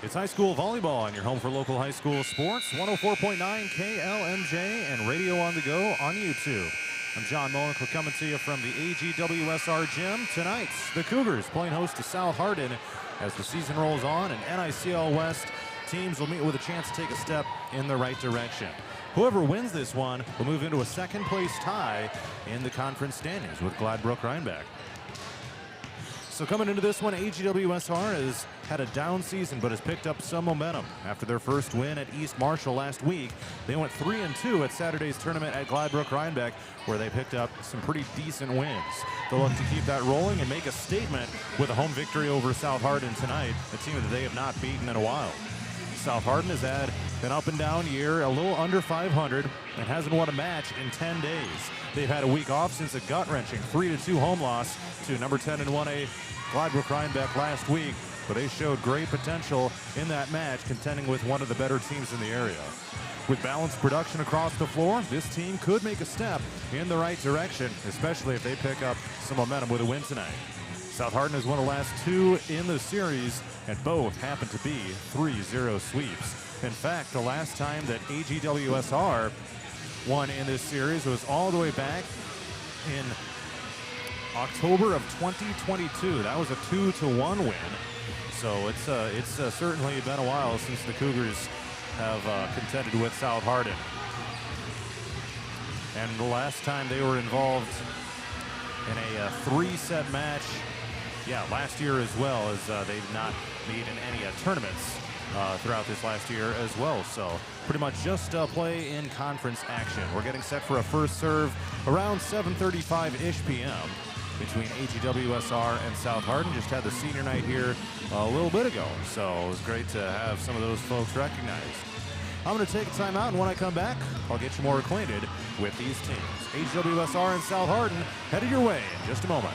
It's high school volleyball on your home for local high school sports. 104.9 KLMJ and radio on the go on YouTube. I'm John Mullen. We're coming to you from the AGWSR gym. Tonight, the Cougars playing host to South Hardin as the season rolls on, and NICL West teams will meet with a chance to take a step in the right direction. Whoever wins this one will move into a second place tie in the conference standings with Gladbrook-Rhinebeck. So coming into this one, AGWSR has had a down season but has picked up some momentum. After their first win at East Marshall last week, they went 3-2 at Saturday's tournament at Gladbrook-Rhinebeck, where they picked up some pretty decent wins. They'll look to keep that rolling and make a statement with a home victory over South Hardin tonight, a team that they have not beaten in a while. South Hardin has had an up and down year, a little under 500, and hasn't won a match in 10 days. They've had a week off since a gut-wrenching 3-2 home loss to number 10 in 1A Gladbrook-Rhinebeck last week, but they showed great potential in that match, contending with one of the better teams in the area. With balanced production across the floor, this team could make a step in the right direction, especially if they pick up some momentum with a win tonight. South Hardin has won the last two in the series, and both happen to be 3-0 sweeps. In fact, the last time that AGWSR won in this series was all the way back in October of 2022. That was a 2-1 win. So it's certainly been a while since the Cougars have contended with South Hardin. And the last time they were involved in a three-set match, last year as well, as they've not made in any tournaments throughout this last year as well. So pretty much just play in conference action. We're getting set for a first serve around 7:35-ish p.m. between AGWSR and South Hardin. Just had the senior night here a little bit ago, so it was great to have some of those folks recognized. I'm going to take a time out, and when I come back, I'll get you more acquainted with these teams. AGWSR and South Hardin headed your way in just a moment.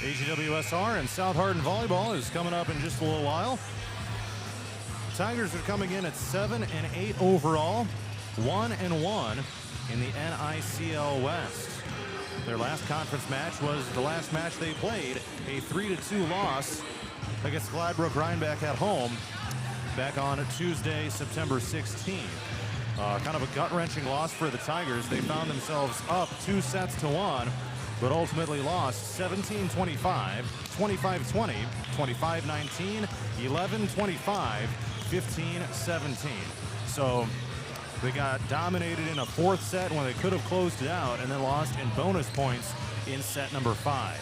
AGWSR and South Hardin Volleyball is coming up in just a little while. Tigers are coming in at 7-8 overall, 1-1 in the NICL West. Their last conference match was the last match they played, a 3-2 loss against Gladbrook Rhinebeck at home back on Tuesday, September 16th. Kind of a gut-wrenching loss for the Tigers. They found themselves up 2-1, but ultimately lost 17-25, 25-20, 25-19, 11-25, 15-17. So they got dominated in a fourth set when they could have closed it out, and then lost in bonus points in set number 5.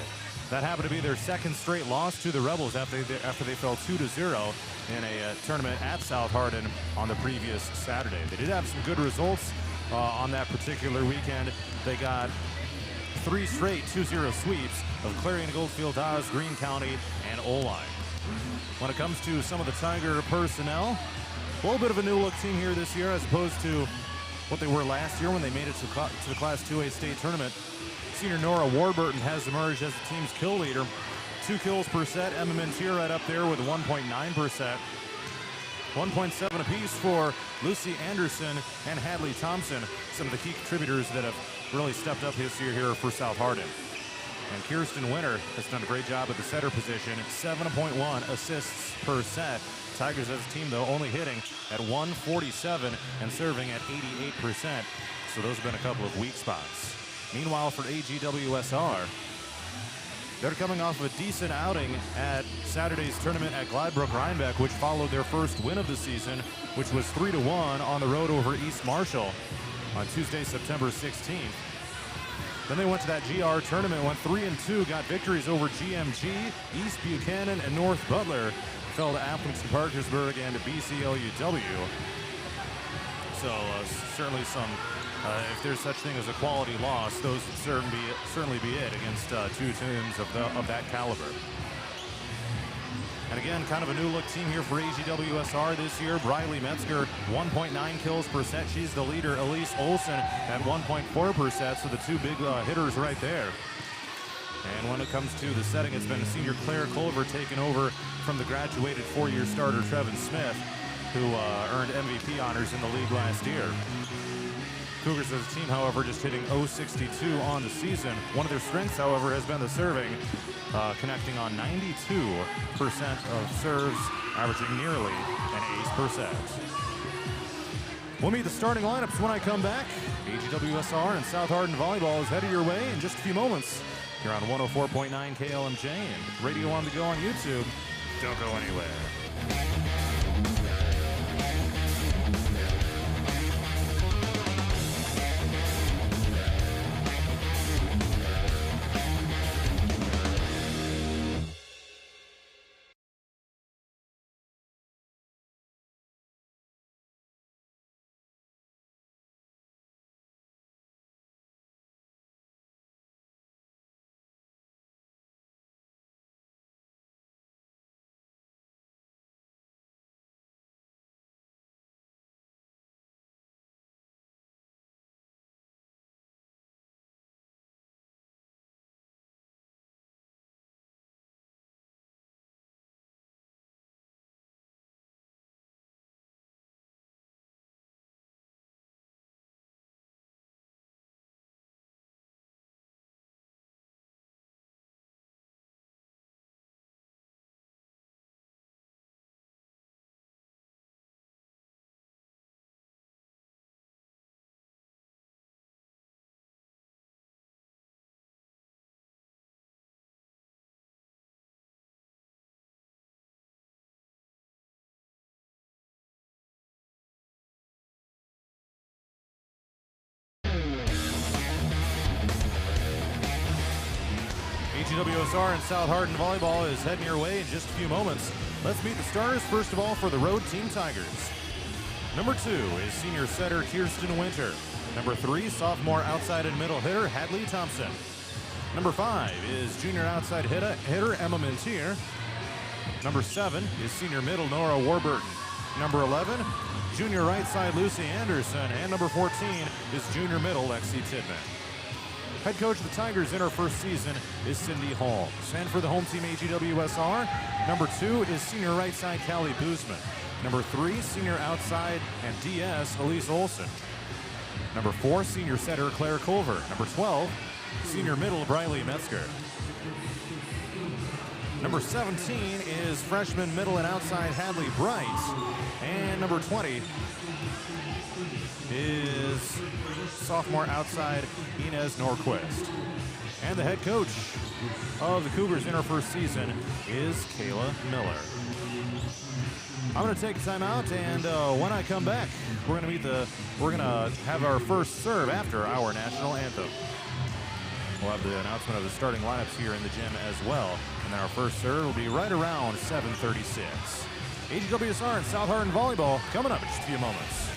That happened to be their second straight loss to the Rebels after they fell 2-0 in a tournament at South Hardin on the previous Saturday. They did have some good results on that particular weekend. They got 3 straight 2-0 sweeps of Clarion, Goldfield, Oz, Greene County, and Oline. When it comes to some of the Tiger personnel, a little bit of a new look team here this year as opposed to what they were last year when they made it to the Class 2A state tournament. Senior Nora Warburton has emerged as the team's kill leader. 2 kills per set. Emma Mintier right up there with 1.9%. 1.7 apiece for Lucy Anderson and Hadley Thompson, some of the key contributors that have really stepped up this year here for South Hardin. And Kirsten Winter has done a great job at the setter position, 7.1 assists per set. Tigers as a team, though, only hitting at 147 and serving at 88%. So those have been a couple of weak spots. Meanwhile, for AGWSR, they're coming off of a decent outing at Saturday's tournament at Gladbrook Rhinebeck, which followed their first win of the season, which was 3-1 on the road over East Marshall on Tuesday, September 16th. Then they went to that GR tournament, went 3-2, got victories over GMG, East Buchanan, and North Butler. Fell to Appleton, Parkersburg, and to BCLUW. So certainly some, if there's such thing as a quality loss, those would certainly be it against 2 teams of that caliber. And again, kind of a new look team here for AGWSR this year. Briley Metzger, 1.9 kills per set. She's the leader. Elise Olson at 1.4 per set. So the 2 big hitters right there. And when it comes to the setting, it's been senior Claire Culver taking over from the graduated 4-year starter Trevin Smith, who earned MVP honors in the league last year. Cougars as a team, however, just hitting .062 on the season. One of their strengths, however, has been the serving, connecting on 92% of serves, averaging nearly an ace per set. We'll meet the starting lineups when I come back. AGWSR and South Hardin Volleyball is headed your way in just a few moments. You're on 104.9 KLMJ and Radio on the Go on YouTube. Don't go anywhere. AGWSR and South Hardin Volleyball is heading your way in just a few moments. Let's meet the stars, first of all, for the road team Tigers. Number 2 is senior setter Kirsten Winter. Number 3, sophomore outside and middle hitter Hadley Thompson. Number 5 is junior outside hitter Emma Mintier. Number 7 is senior middle Nora Warburton. Number 11, junior right side Lucy Anderson. And number 14 is junior middle Lexi Tidman. Head coach of the Tigers in her first season is Cindy Hall. And for the home team AGWSR, number 2 is senior right side Callie Boozman. Number 3, senior outside and DS Elise Olson. Number 4, senior setter Claire Culver. Number 12, senior middle Briley Metzger. Number 17 is freshman middle and outside Hadley Bright. And number 20 is sophomore outside Inez Norquist. And the head coach of the Cougars in her first season is Kayla Miller. I'm going to take a timeout, and when I come back, we're going to have our first serve after our national anthem. We'll have the announcement of the starting lineups here in the gym as well. And then our first serve will be right around 7:36. AGWSR and South Hardin Volleyball coming up in just a few moments.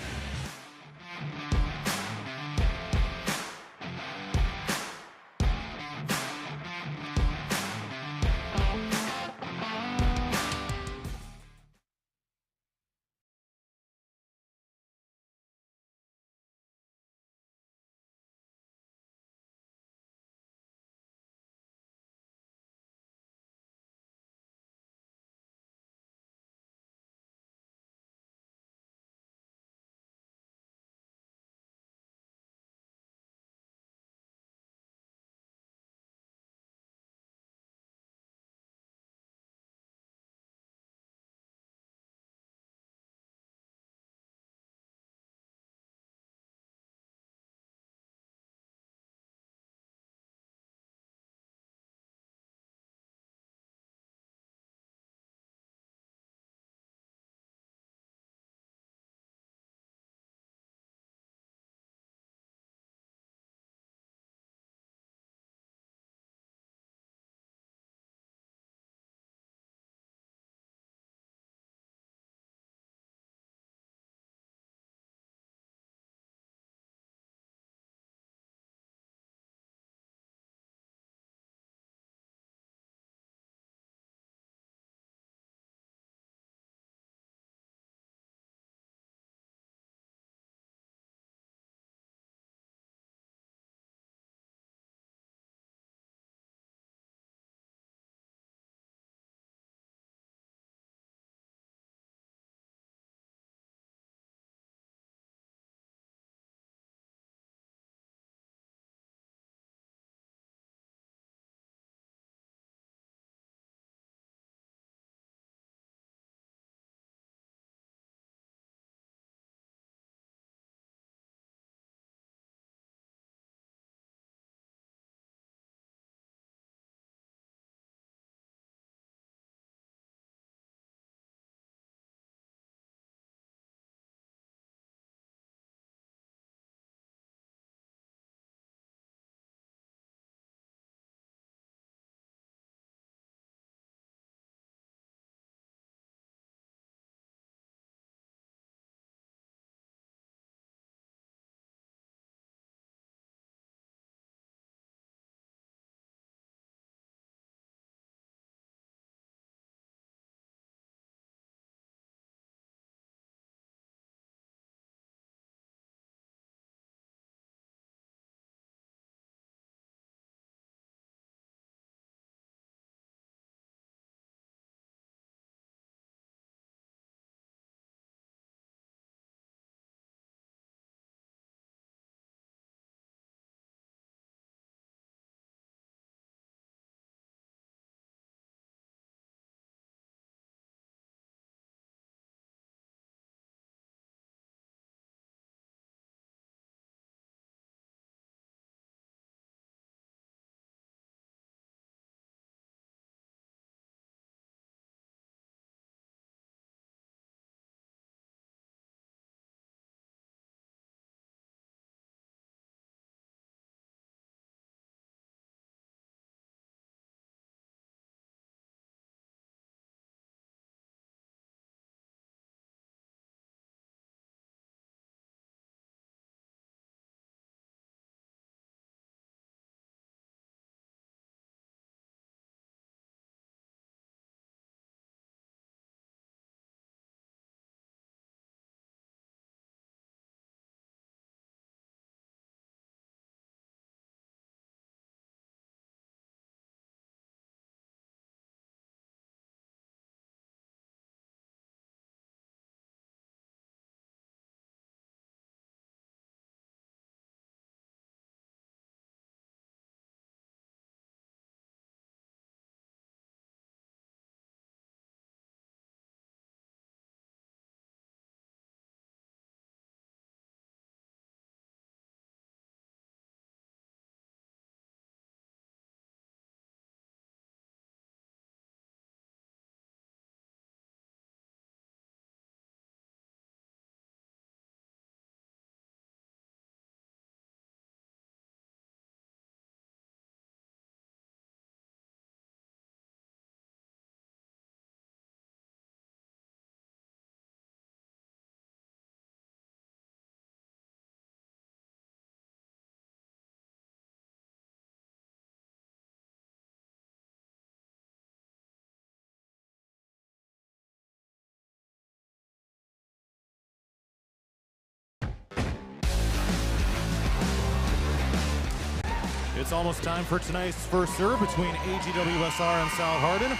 It's almost time for tonight's first serve between AGWSR and South Hardin.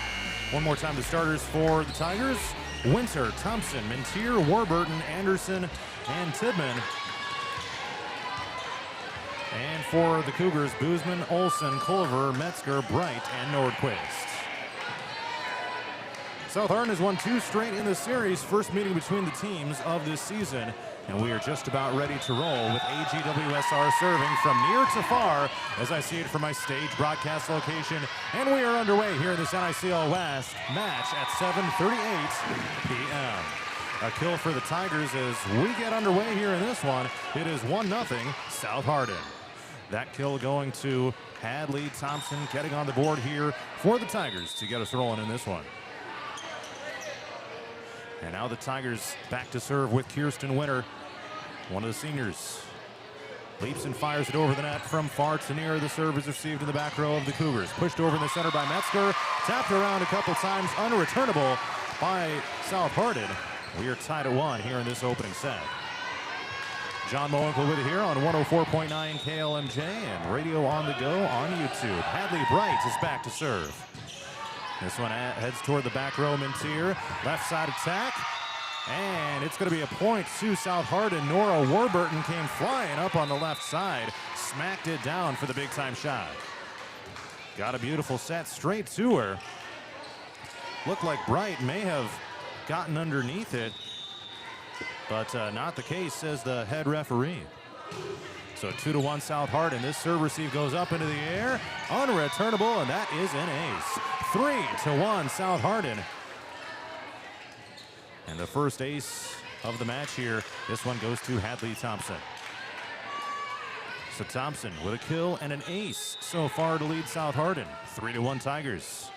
One more time, the starters for the Tigers: Winter, Thompson, Mintier, Warburton, Anderson, and Tidman. And for the Cougars, Boozman, Olsen, Culver, Metzger, Bright, and Nordquist. South Hardin has won 2 straight in the series, first meeting between the teams of this season. And we are just about ready to roll with AGWSR serving from near to far as I see it from my stage broadcast location. And we are underway here in this NICL West match at 7:38 p.m. A kill for the Tigers as we get underway here in this one. It is 1-0 South Hardin. That kill going to Hadley. Thompson getting on the board here for the Tigers to get us rolling in this one. And now the Tigers back to serve with Kirsten Winter, one of the seniors. Leaps and fires it over the net from far to near. The serve is received in the back row of the Cougars. Pushed over in the center by Metzger. Tapped around a couple times, unreturnable by South Hardin. We are tied at 1 here in this opening set. John Moenkel with you here on 104.9 KLMJ and radio on the go on YouTube. Hadley Bright is back to serve. This one heads toward the back row. Mintier, left side attack, and it's going to be a point to South Hardin. Nora Warburton came flying up on the left side, smacked it down for the big time shot. Got a beautiful set straight to her. Looked like Bright may have gotten underneath it, but not the case, says the head referee. So 2-1 South Hardin. This serve receive goes up into the air, unreturnable, and that is an ace. 3-1 South Hardin. And the first ace of the match here, this one goes to Hadley Thompson. So Thompson with a kill and an ace so far to lead South Hardin. 3-1 Tigers.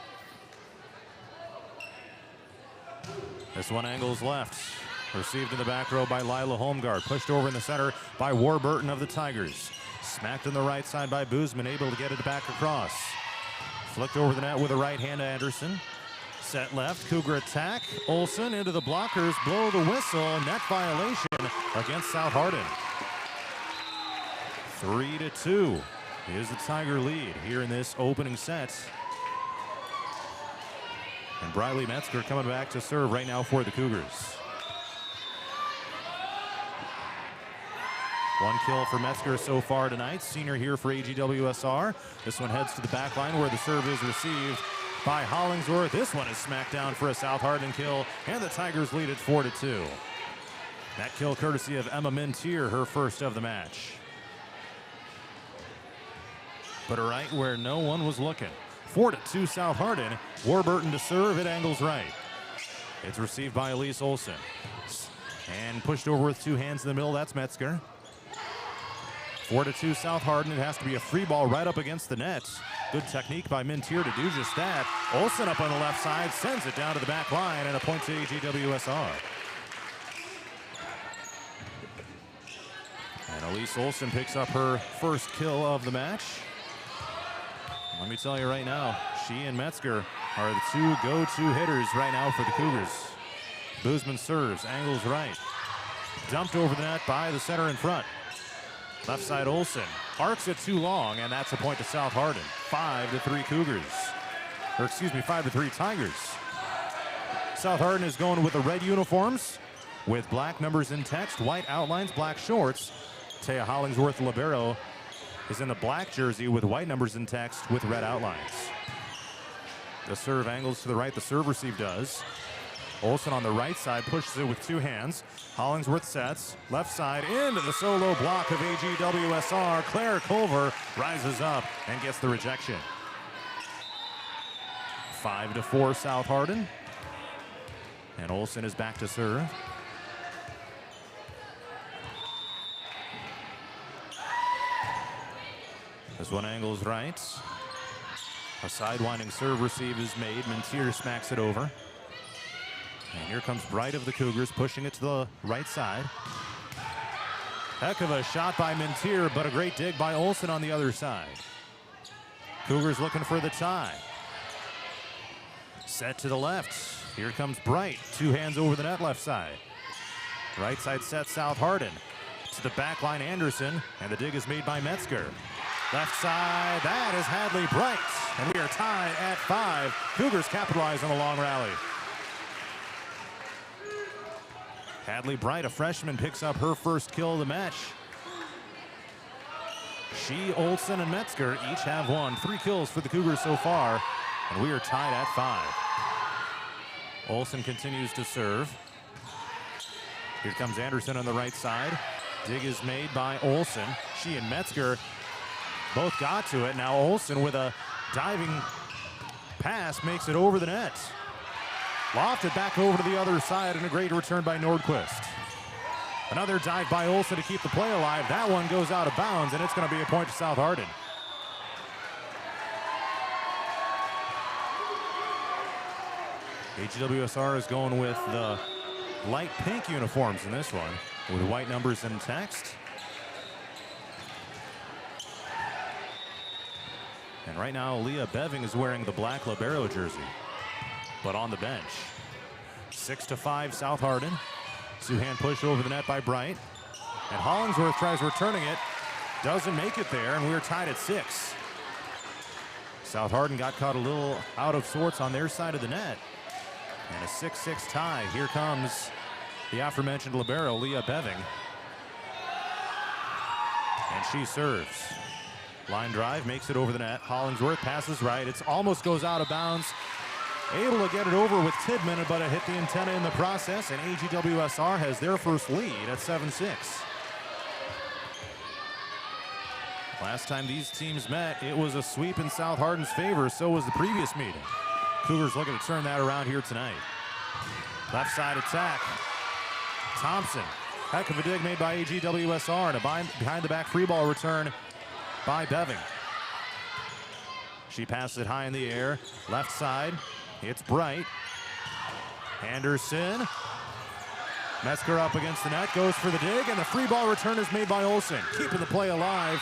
This one angles left. Received in the back row by Lila Holmgard. Pushed over in the center by Warburton of the Tigers. Smacked on the right side by Boozman, able to get it back across. Flicked over the net with a right hand to Anderson. Set left, Cougar attack. Olsen into the blockers, blow the whistle. Net violation against South Hardin. 3-2 is the Tiger lead here in this opening set. And Briley Metzger coming back to serve right now for the Cougars. One kill for Metzger so far tonight. Senior here for AGWSR. This one heads to the back line where the serve is received by Hollingsworth. This one is smacked down for a South Hardin kill, and the Tigers lead it 4-2. That kill courtesy of Emma Mintier, her first of the match. Put her right where no one was looking. 4-2 South Hardin. Warburton to serve, it angles right. It's received by Elise Olsen. And pushed over with 2 hands in the middle, that's Metzger. 4-2 South Hardin. It has to be a free ball right up against the net. Good technique by Mintier to do just that. Olsen up on the left side, sends it down to the back line, and a point to AGWSR. And Elise Olsen picks up her first kill of the match. Let me tell you right now, she and Metzger are the 2 go-to hitters right now for the Cougars. Boozman serves, angles right. Dumped over the net by the center in front. Left side Olsen arcs it too long, and that's a point to South Hardin. 5-3 Cougars. Or excuse me, 5-3 Tigers. South Hardin is going with the red uniforms with black numbers in text, white outlines, black shorts. Taya Hollingsworth libero is in the black jersey with white numbers in text with red outlines. The serve angles to the right, the serve receive does. Olsen on the right side pushes it with 2 hands. Hollingsworth sets, left side into the solo block of AGWSR. Claire Culver rises up and gets the rejection. 5-4 South Hardin. And Olsen is back to serve. This one angles right. A sidewinding serve receive is made. Mintier smacks it over. And here comes Bright of the Cougars, pushing it to the right side. Heck of a shot by Mintier, but a great dig by Olsen on the other side. Cougars looking for the tie. Set to the left. Here comes Bright. 2 hands over the net, left side. Right side set, South Hardin. To the back line, Anderson, and the dig is made by Metzger. Left side, that is Hadley Bright. And we are tied at 5. Cougars capitalize on a long rally. Hadley Bright, a freshman, picks up her first kill of the match. She, Olsen, and Metzger each have won 3 kills for the Cougars so far. And we are tied at 5. Olsen continues to serve. Here comes Anderson on the right side. Dig is made by Olsen. She and Metzger both got to it. Now Olsen with a diving pass makes it over the net. Lofted back over to the other side, and a great return by Nordquist. Another dive by Olsen to keep the play alive. That one goes out of bounds, and it's going to be a point to South Hardin. AGWSR is going with the light pink uniforms in this one, with white numbers and text. And right now, Leah Beving is wearing the black libero jersey, but on the bench. 6-5 South Hardin. Two-hand push over the net by Bright. And Hollingsworth tries returning it. Doesn't make it there, and we're tied at 6. South Hardin got caught a little out of sorts on their side of the net. And a 6-6 tie. Here comes the aforementioned libero, Leah Beving. And she serves. Line drive, makes it over the net. Hollingsworth passes right. It almost goes out of bounds. Able to get it over with Tidman, but it hit the antenna in the process, and AGWSR has their first lead at 7-6. Last time these teams met, it was a sweep in South Hardin's favor. So was the previous meeting. Cougars looking to turn that around here tonight. Left side attack. Thompson. Heck of a dig made by AGWSR, and a behind-the-back free ball return by Beving. She passes it high in the air. Left side. It's Bright. Anderson. Metzger up against the net, goes for the dig, and the free ball return is made by Olsen. Keeping the play alive.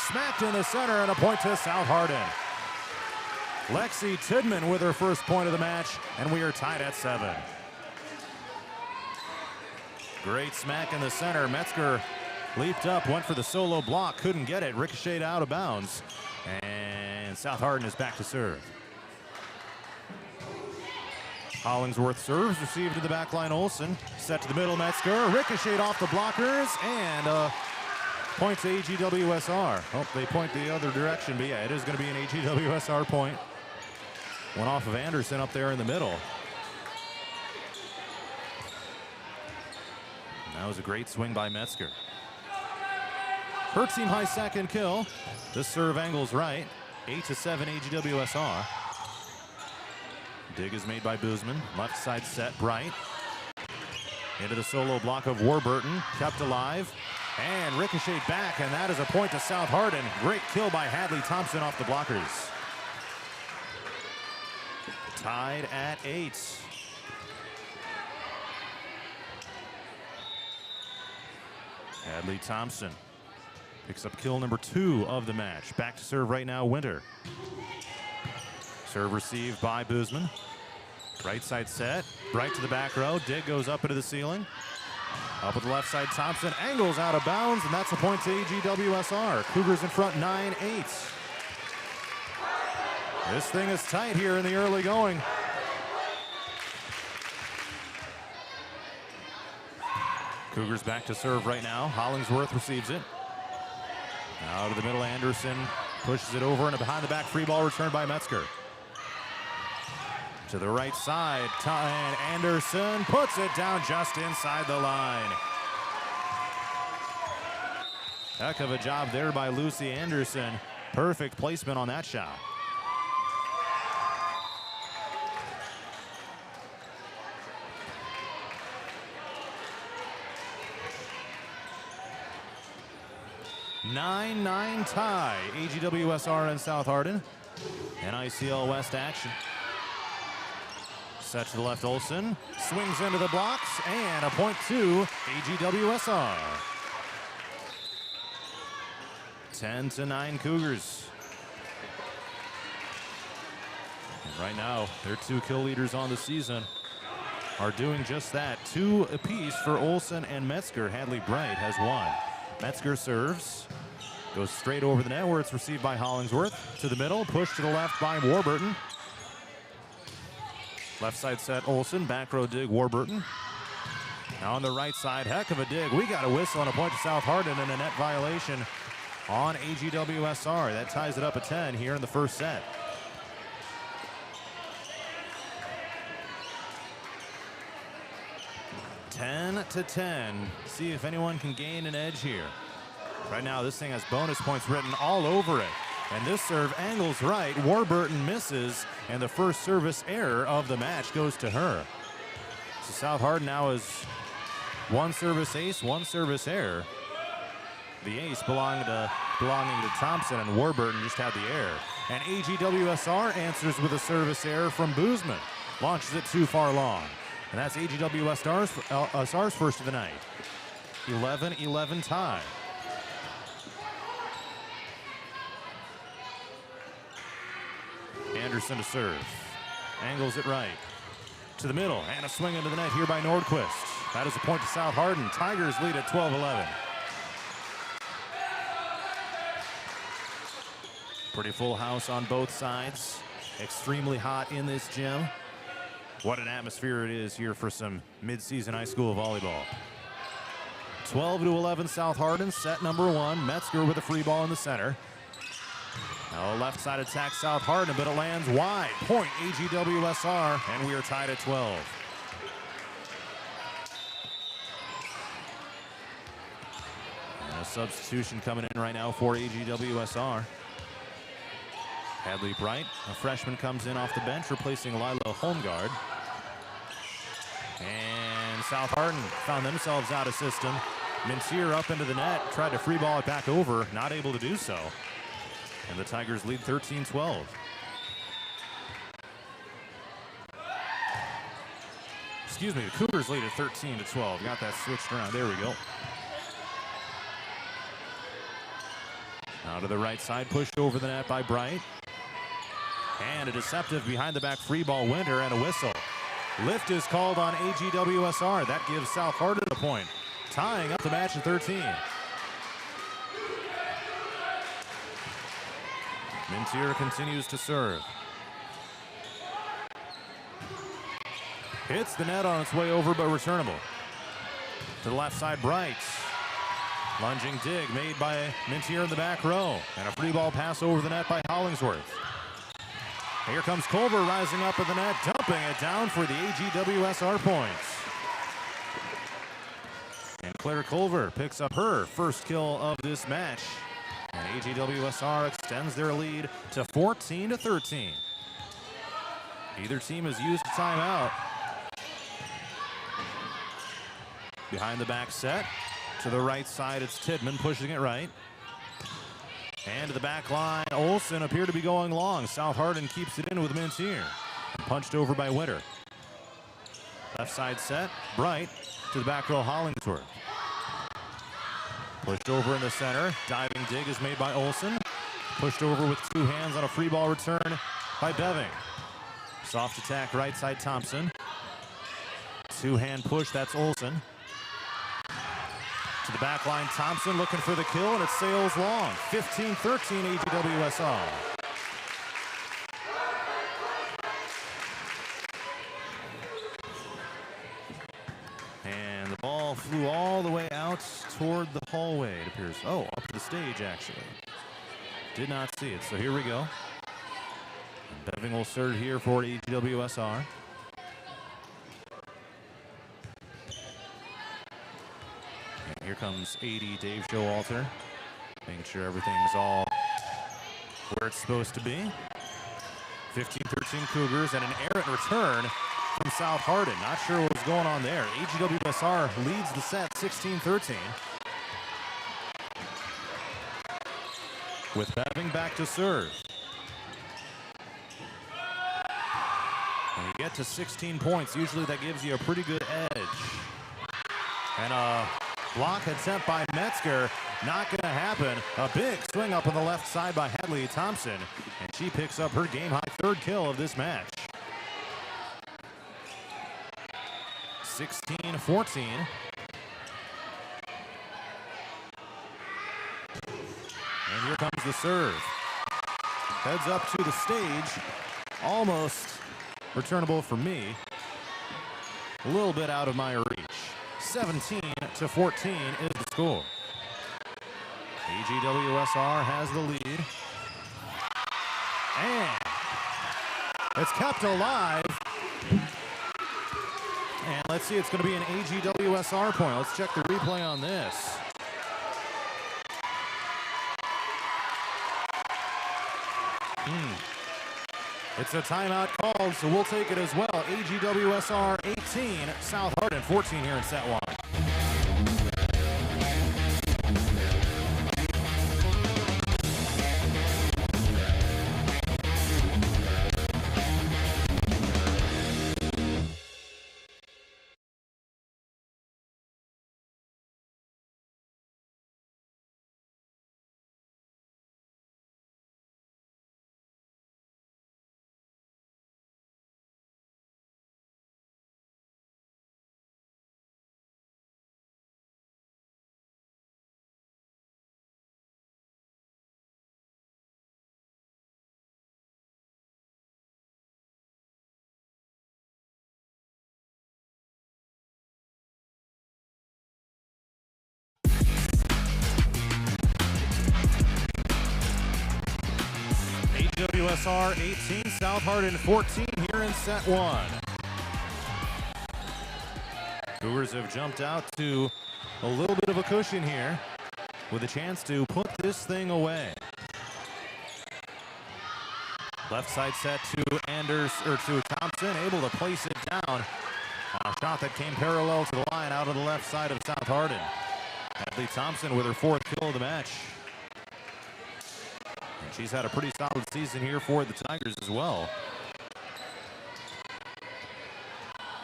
Smacked in the center, and a point to South Hardin. Lexi Tidman with her first point of the match, and we are tied at 7. Great smack in the center. Metzger leaped up, went for the solo block, couldn't get it, ricocheted out of bounds, and South Hardin is back to serve. Hollingsworth serves, received to the back line. Olsen set to the middle. Metzger ricocheted off the blockers, and point to AGWSR. Oh, they point the other direction, but yeah, it is going to be an AGWSR point. One off of Anderson up there in the middle. And that was a great swing by Metzger. Her team high second kill. This serve angles right. 8-7 AGWSR. Dig is made by Boozman. Left side set, Bright. Into the solo block of Warburton. Kept alive. And ricochet back, and that is a point to South Hardin. Great kill by Hadley Thompson off the blockers. Tied at 8. Hadley Thompson picks up kill number 2 of the match. Back to serve right now, Winter. Serve received by Boozman. Right side set. Bright to the back row. Dig goes up into the ceiling. Up with the left side, Thompson angles out of bounds, and that's a point to AGWSR. Cougars in front 9-8. This thing is tight here in the early going. Cougars back to serve right now. Hollingsworth receives it. Out of the middle, Anderson pushes it over, and a behind-the-back free ball returned by Metzger. To the right side, and Anderson puts it down just inside the line. Heck of a job there by Lucy Anderson. Perfect placement on that shot. Nine tie, AGWSR and South Hardin. NICL West action. Set to the left, Olsen swings into the blocks, and a point to AGWSR. 10-9 Cougars. And right now, their 2 kill leaders on the season are doing just that. 2 apiece for Olsen and Metzger. Hadley Bright has 1. Metzger serves. Goes straight over the net where it's received by Hollingsworth. To the middle, push to the left by Warburton. Left side set Olsen, back row dig Warburton. Now on the right side, heck of a dig. We got a whistle and a point to South Hardin and a net violation on AGWSR. That ties it up at 10 here in the first set. (10-10). See if anyone can gain an edge here. Right now, this thing has bonus points written all over it. And this serve angles right. Warburton misses, and the first service error of the match goes to her. So South Hardin now is one service ace, one service error. The ace belonging to Thompson, and Warburton just had the error. And AGWSR answers with a service error from Boozman. Launches it too far long. And that's AGWSR's first of the night. 11-11 tie. Anderson to serve. Angles it right. To the middle, and a swing into the net here by Nordquist. That is a point to South Hardin. Tigers lead at 12-11. Pretty full house on both sides. Extremely hot in this gym. What an atmosphere it is here for some mid-season high school volleyball. 12-11 South Hardin, set number one. Metzger with a free ball in the center. Now left side attack South Hardin, but it lands wide. Point AGWSR, and we are tied at 12. And a substitution coming in right now for AGWSR. Hadley Bright, a freshman, comes in off the bench, replacing Lila Holmgard. And South Hardin found themselves out of system. Mintier up into the net, tried to free ball it back over, not able to do so. And the Tigers lead 13-12. Excuse me, the Cougars lead at 13-12. Got that switched around. There we go. Now to the right side, pushed over the net by Bright. And a deceptive behind the back free ball Winter and a whistle. Lift is called on AGWSR. That gives South Hardin a point, tying up the match at 13. Mintier continues to serve. Hits the net on its way over, but returnable. To the left side, Bright. Lunging dig made by Mintier in the back row. And a free ball pass over the net by Hollingsworth. Here comes Culver rising up at the net, dumping it down for the AGWSR points. And Claire Culver picks up her first kill of this match. And AGWSR extends their lead to 14-13. Either team has used a timeout. Behind the back set. To the right side, it's Tidman pushing it right. And to the back line, Olsen appeared to be going long. South Hardin keeps it in with Mintier. Punched over by Winter. Left side set, Bright to the back row, Hollingsworth. Pushed over in the center. Diving dig is made by Olsen. Pushed over with two hands on a free ball return by Beving. Soft attack right side, Thompson. Two-hand push, that's Olsen. To the back line, Thompson looking for the kill, and it sails long. 15-13 AGWSR. And the ball flew all the way out toward the hallway, it appears. Oh, up to the stage, actually. Did not see it, so here we go. And Beving will serve here for AGWSR. Here comes 80 Dave Showalter, making sure everything's all where it's supposed to be. 15-13 Cougars and an errant return from South Hardin. Not sure what was going on there. AGWSR leads the set 16-13. With Beving back to serve. When you get to 16 points, usually that gives you a pretty good edge. And block attempt by Metzger, not going to happen. A big swing up on the left side by Hadley Thompson, and she picks up her game-high third kill of this match. 16-14. here comes the serve. Heads up to the stage. Almost returnable for me. A little bit out of my reach. 17-14 is the score. AGWSR has the lead. And it's kept alive. And let's see, it's going to be an AGWSR point. Let's check the replay on this. It's a timeout called, so we'll take it as well. AGWSR 18, South Hardin 14 here in set one. AGWSR 18, South Hardin 14 here in set one. Cougars have jumped out to a little bit of a cushion here with a chance to put this thing away. Left side set to to Thompson, able to place it down. A shot that came parallel to the line out of the left side of South Hardin. Hadley Thompson with her fourth kill of the match. And she's had a pretty solid season here for the Tigers as well.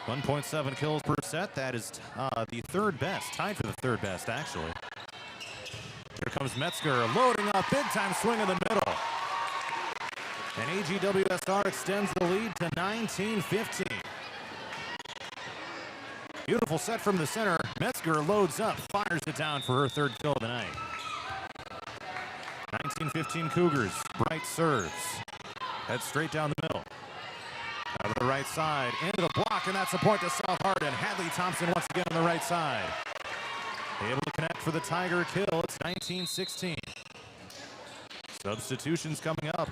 1.7 kills per set. That is the third best, tied for the third best, actually. Here comes Metzger, loading up, big-time swing in the middle. And AGWSR extends the lead to 19-15. Beautiful set from the center. Metzger loads up, fires it down for her third kill of the night. 19-15 Cougars. Bright serves. Heads straight down the middle. Out of the right side, into the block, and that's a point to South Hardin. Hadley Thompson once again on the right side. Able to connect for the Tiger kill. It's 19-16. Substitutions coming up.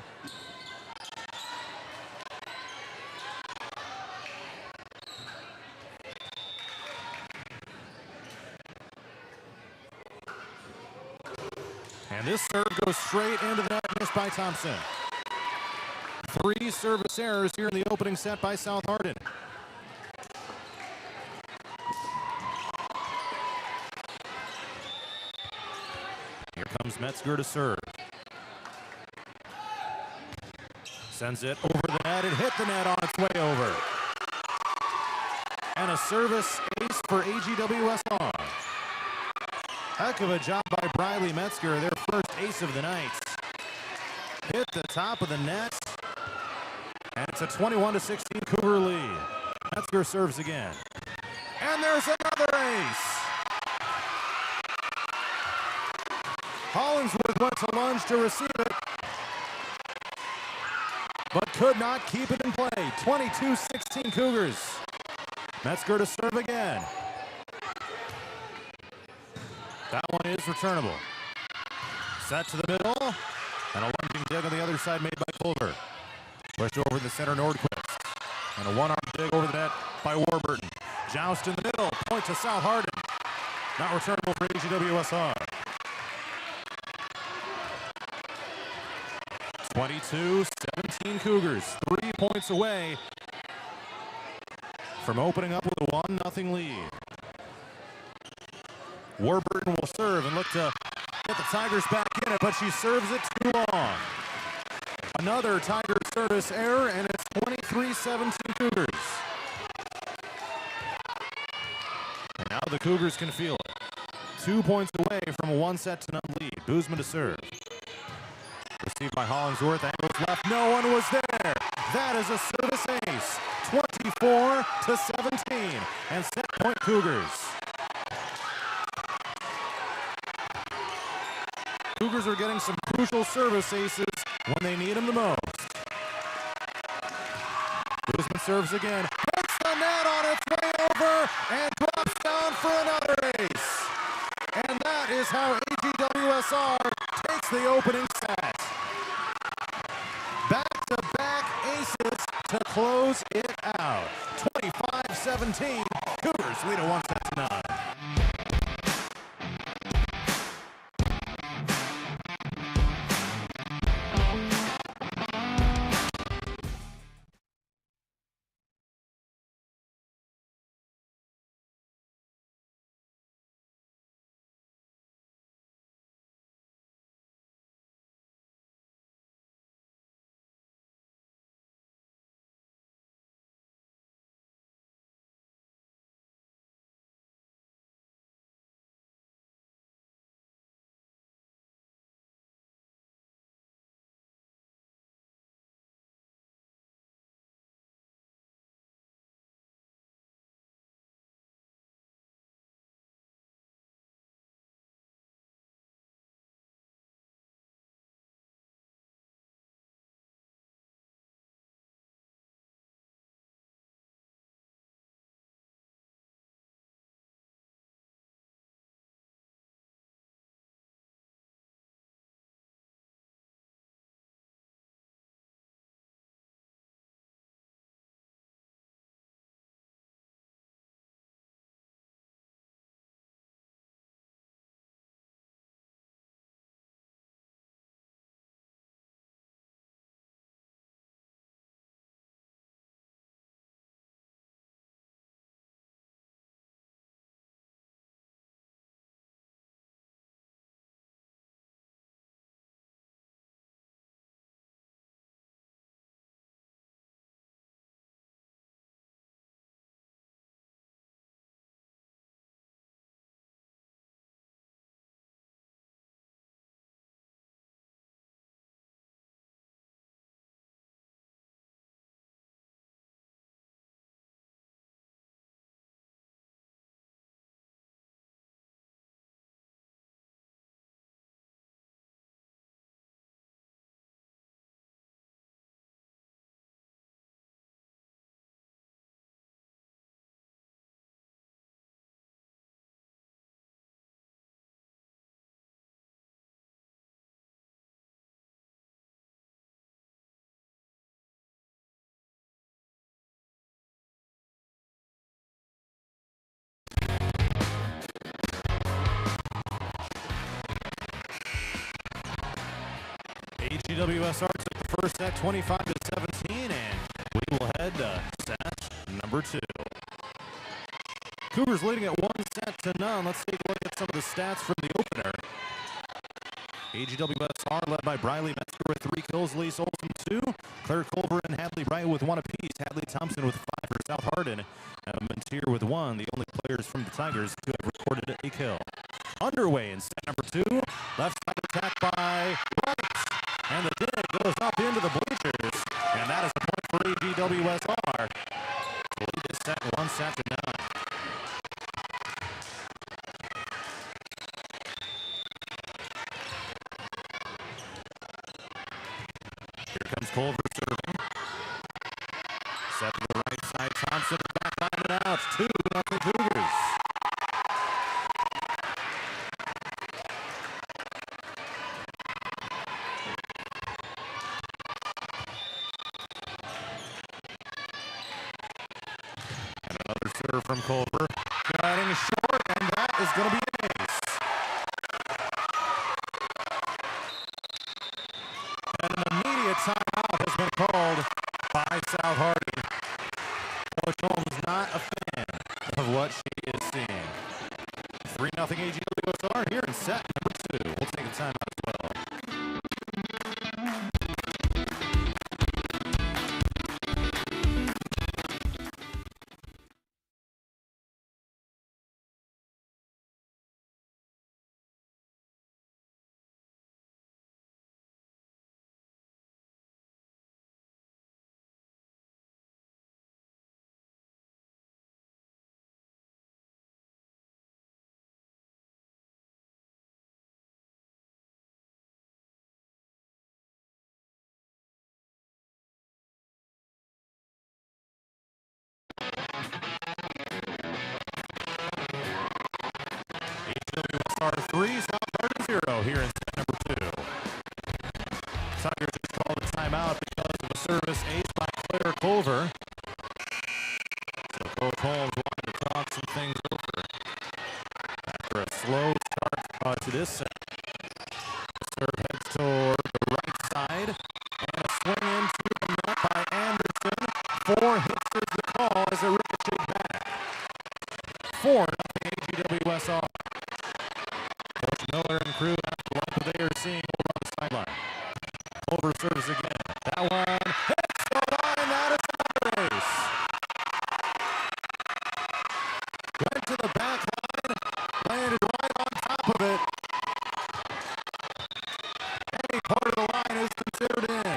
And this serve goes straight into the net, missed by Thompson. 3 service errors here in the opening set by South Hardin. Here comes Metzger to serve. Sends it over the net. It hit the net on its way over. And a service ace for AGWSR. Heck of a job by Briley Metzger, their first ace of the night. Hit the top of the net. And it's a 21-16 Cougar lead. Metzger serves again. And there's another ace. Hollingsworth went to lunge to receive it, but could not keep it in play. 22-16 Cougars. Metzger to serve again. That one is returnable. Set to the middle. And a lunging dig on the other side made by Culver. Pushed over the center, Nordquist. And a one-arm dig over the net by Warburton. Joust in the middle. Point to South Hardin. Not returnable for AGWSR. 22-17 Cougars. 3 points away from opening up with a 1-0 lead. Warburton will serve and look to get the Tigers back in it, but she serves it too long. Another Tiger service error, and it's 23-17 Cougars. And now the Cougars can feel it. 2 points away from a 1-0 lead. Boozman to serve. Received by Hollingsworth. Angles left. No one was there. That is a service ace. 24-17. And set point Cougars. Cougars are getting some crucial service aces when they need them the most. Guzman serves again, hits the net on its way over, and drops down for another ace. And that is how AGWSR takes the opening set. Back-to-back aces to close it out. 25-17, Cougars lead a 1-9. AGWSR took the first set 25-17, and we will head to set number 2. Cougars leading at 1-0. Let's take a look at some of the stats from the opener. AGWSR led by Briley Metzger with 3 kills, Lee Olsen 2, Claire Culver and Hadley Wright with 1 apiece, Hadley Thompson with 5 for South Hardin, and Mentir with 1, the only players from the Tigers to have recorded a kill. Underway in set number 2, left side attack by Wright, and the dig goes up into the bleachers, and that is a point for AGWSR to lead this set 1-9. Here comes Culver serving. Set to the right side, Thompson back line it out. 2-0 Cougars. And another serve from Culver. Cutting short, and that is going to be an ace. And an immediate timeout has been called by South Hardin. Coach Holmes not a fan of what she is seeing. 3-0 AGWSR here in set number 2. We'll take a timeout as well. over. So Coach Holmes wanted to talk some things over after a slow start to this set. Serve heads toward the right side. And a swing into the net by Anderson. 4 hits is the call as it ricocheted back. 4-0 AGWSR. Coach Miller and crew after what they are seeing over on the sideline. Over serves again. That one hits the line. That is another ace. Went to the back line. Landed right on top of it. Any part of the line is considered in.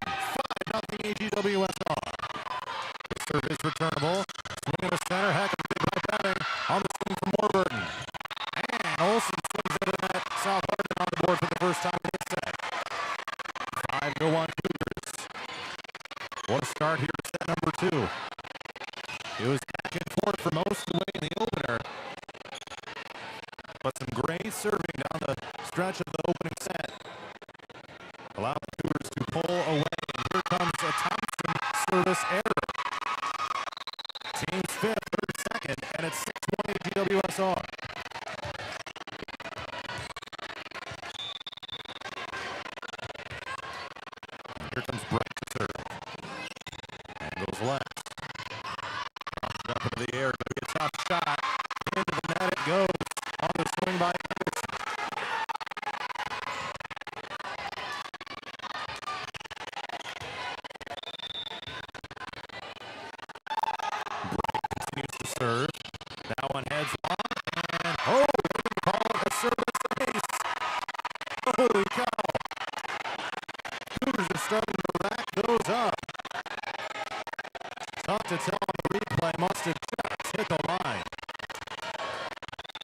5-0 AGWSR. The serve is returnable. Swing in the center. Heck of a big right batting on the swing from Warburton. And Olsen swings into that. South Hardin on the board for the first time in this set. 5-1 Cougars. What a start here to set number 2. It was back and forth for most of the way in the opener. But some great serving down the stretch of the opening set. Allow the Cougars to pull away. And here comes a Thompson service error. Team's 5th, 32nd, and it's 6-1 AGWSR. Here comes Bright to serve. And goes left. Up into the air, going to be a tough shot. Into the net it goes. On the swing by Anderson. Bright continues to serve. That one heads long. And oh, they call it a service ace. Holy cow. Cougars are starting to rack those up. Tough to tell on the replay. Must have just hit the line.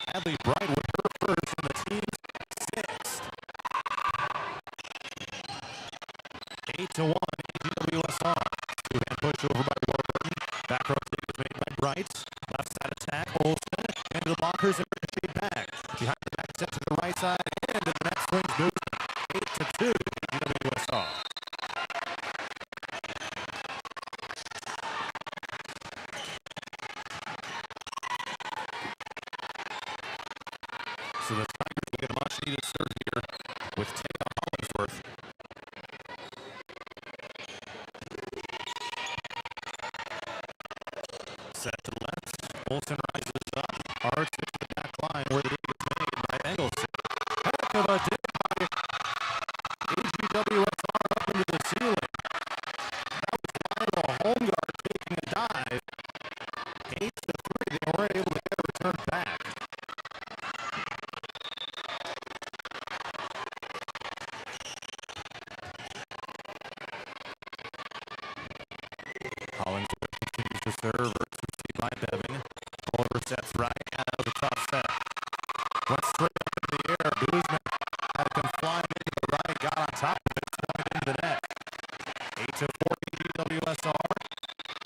Hadley Bright with her first in the team's 6th. 8-1 AGWSR. Two-hand push over by Warburton. Back row take is made by Bright. Left side attack. Olsen into the blockers and ricochet back. Behind the back set to the right side. And the net swings movement. 8-2 AGWSR. So the Tigers will get a much-needed serve here with Taya Hollingsworth. Set to the left. Olsen rises up. Hard to the back line where the dig is made by Engelson. Heck of a dig by AGWSR up into the ceiling. That was Lionel Holmgard taking a dive. 8-3. They were able to get a return back. Hollingsworth continues to serve. Received by Beving. Oliver sets right out of the top set. Went straight up in the air. Guzman had to come flying into the right. Got on top of it. Swung it into the net. 8-4 AGWSR.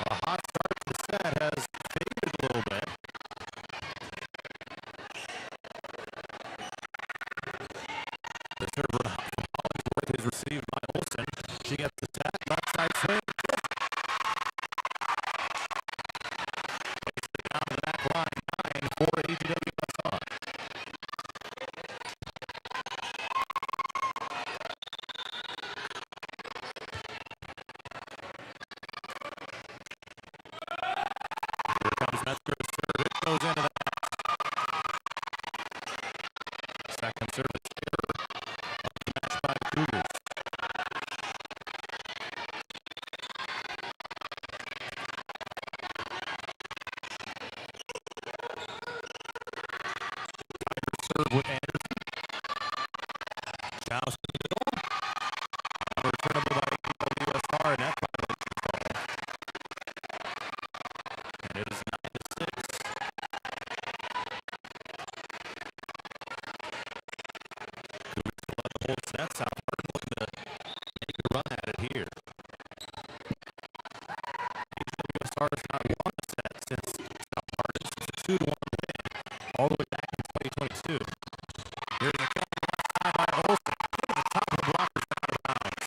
A hot start to the set has faded a little bit. The serve from Hollingsworth is received by Olsen. She gets the set. Left side swing. Down to the back line. 9 for AGWSR. Here comes Metzger's serve. It goes into the net. Second service error. Matched by the Cougars. Serve with Anderson. Chows to the middle. Returnable by AGWSR, and that violation call. And it is 9-6. Cougars still at the whole set. South Hardin looking to make a run at it here. AGWSR has not won a set since South Hardin, since a 2-1 win, all the way back in 2022. Here's a catch left side by Olsen. Into the top of the blockers out of bounds.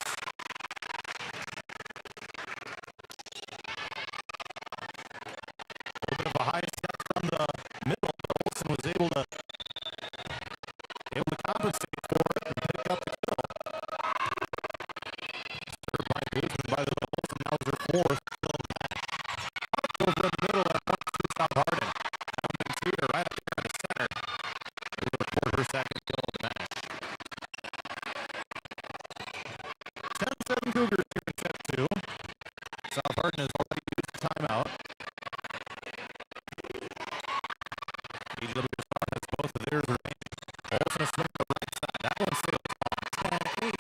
AGWSR has both of theirs remaining. Olsen a swing to the right side. That one sails on 10-8.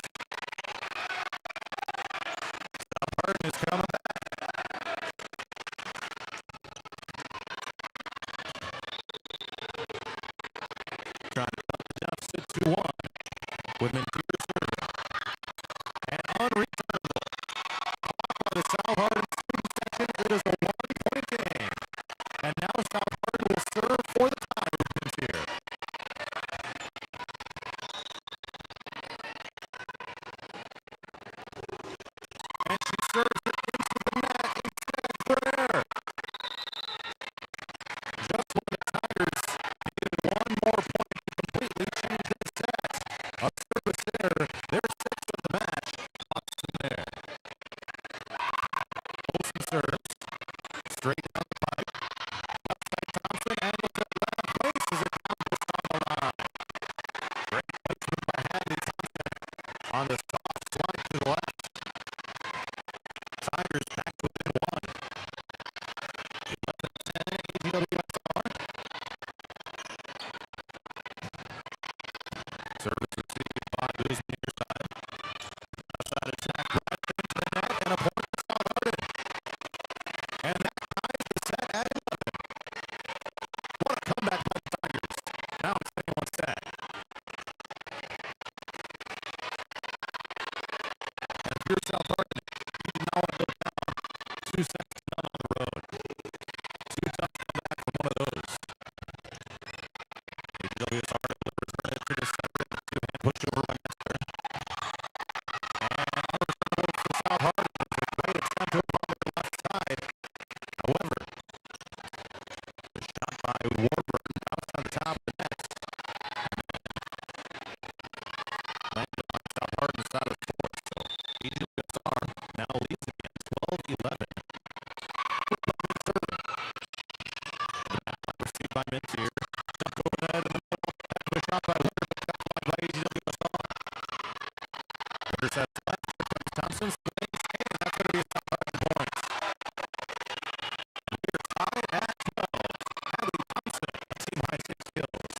South Hardin is coming back. Trying to cut the deficit to 1 with Mentir serving. And unreturnable. The South Hardin student section, it is a 1-point game. And now South Hardin will serve for the tie with Mentir. And she serves it into the net instead for air. Just when the Tigers needed one more point to completely change the set. A service there. Their 6th of the match. Thompson there. Olsen serves. Straight down the pipe. Left side Thompson angles it around, places it down just on the line. Great placement by Hadley Thompson on the soft slide to the left. Tigers back within 1. 11-10 AGWSR. Service received by Guzman near side. Outside attack right into the net and a point to South Hardin. And that ties the set at 11. What a comeback by the Tigers. Now it's 21 set. And if you're South Hardin, you do not want to go down 2 sets to none on the road. Too tough to come back from one of those. AGWSR delivers her entry to separate. Two-hand pushover by Mester. And unreturnable for South Hardin. It's a great attempt over on their left side. However, the shot by Warburton bounced on the top of the net. Landed on South Hardin's side of the court. So AGWSR now leads again 12-11. Received by Mentir. Jumped over the head in the middle. Back to a shot by Winter. Cut line by AGWSR. Winter sets left. Here comes Thompson. Swings. And that's going to be a South Hardin point. We are tied at 12. Hadley Thompson, a team high 6 kills.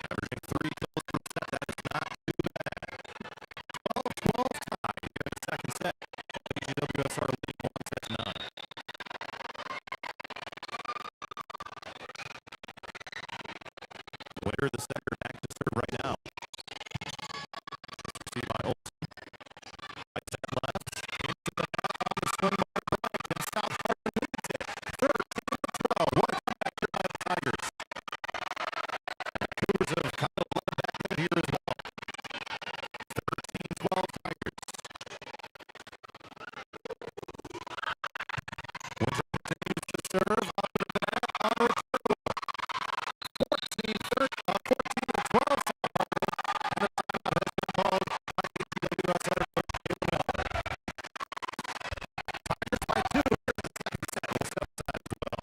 Averaging 3 kills per set. That is not too bad. 12-12 tie. You get a second set. AGWSR leading 1-9. Winter, the setter, back to serve right now. Received by Olsen. Right side left. Into the net on the swing by Bryant. And South Hardin leads it. 13-12. What a comeback here by the Tigers. And the Cougars have kind of let them back in here as well. 13-12 Tigers. Winter continues to serve up to the net. Unreturnable. 14-12 South Hardin. And a timeout has been called by AGWSR coach Caleb Miller. Tigers by 2. Here's the second set. We'll step aside as well.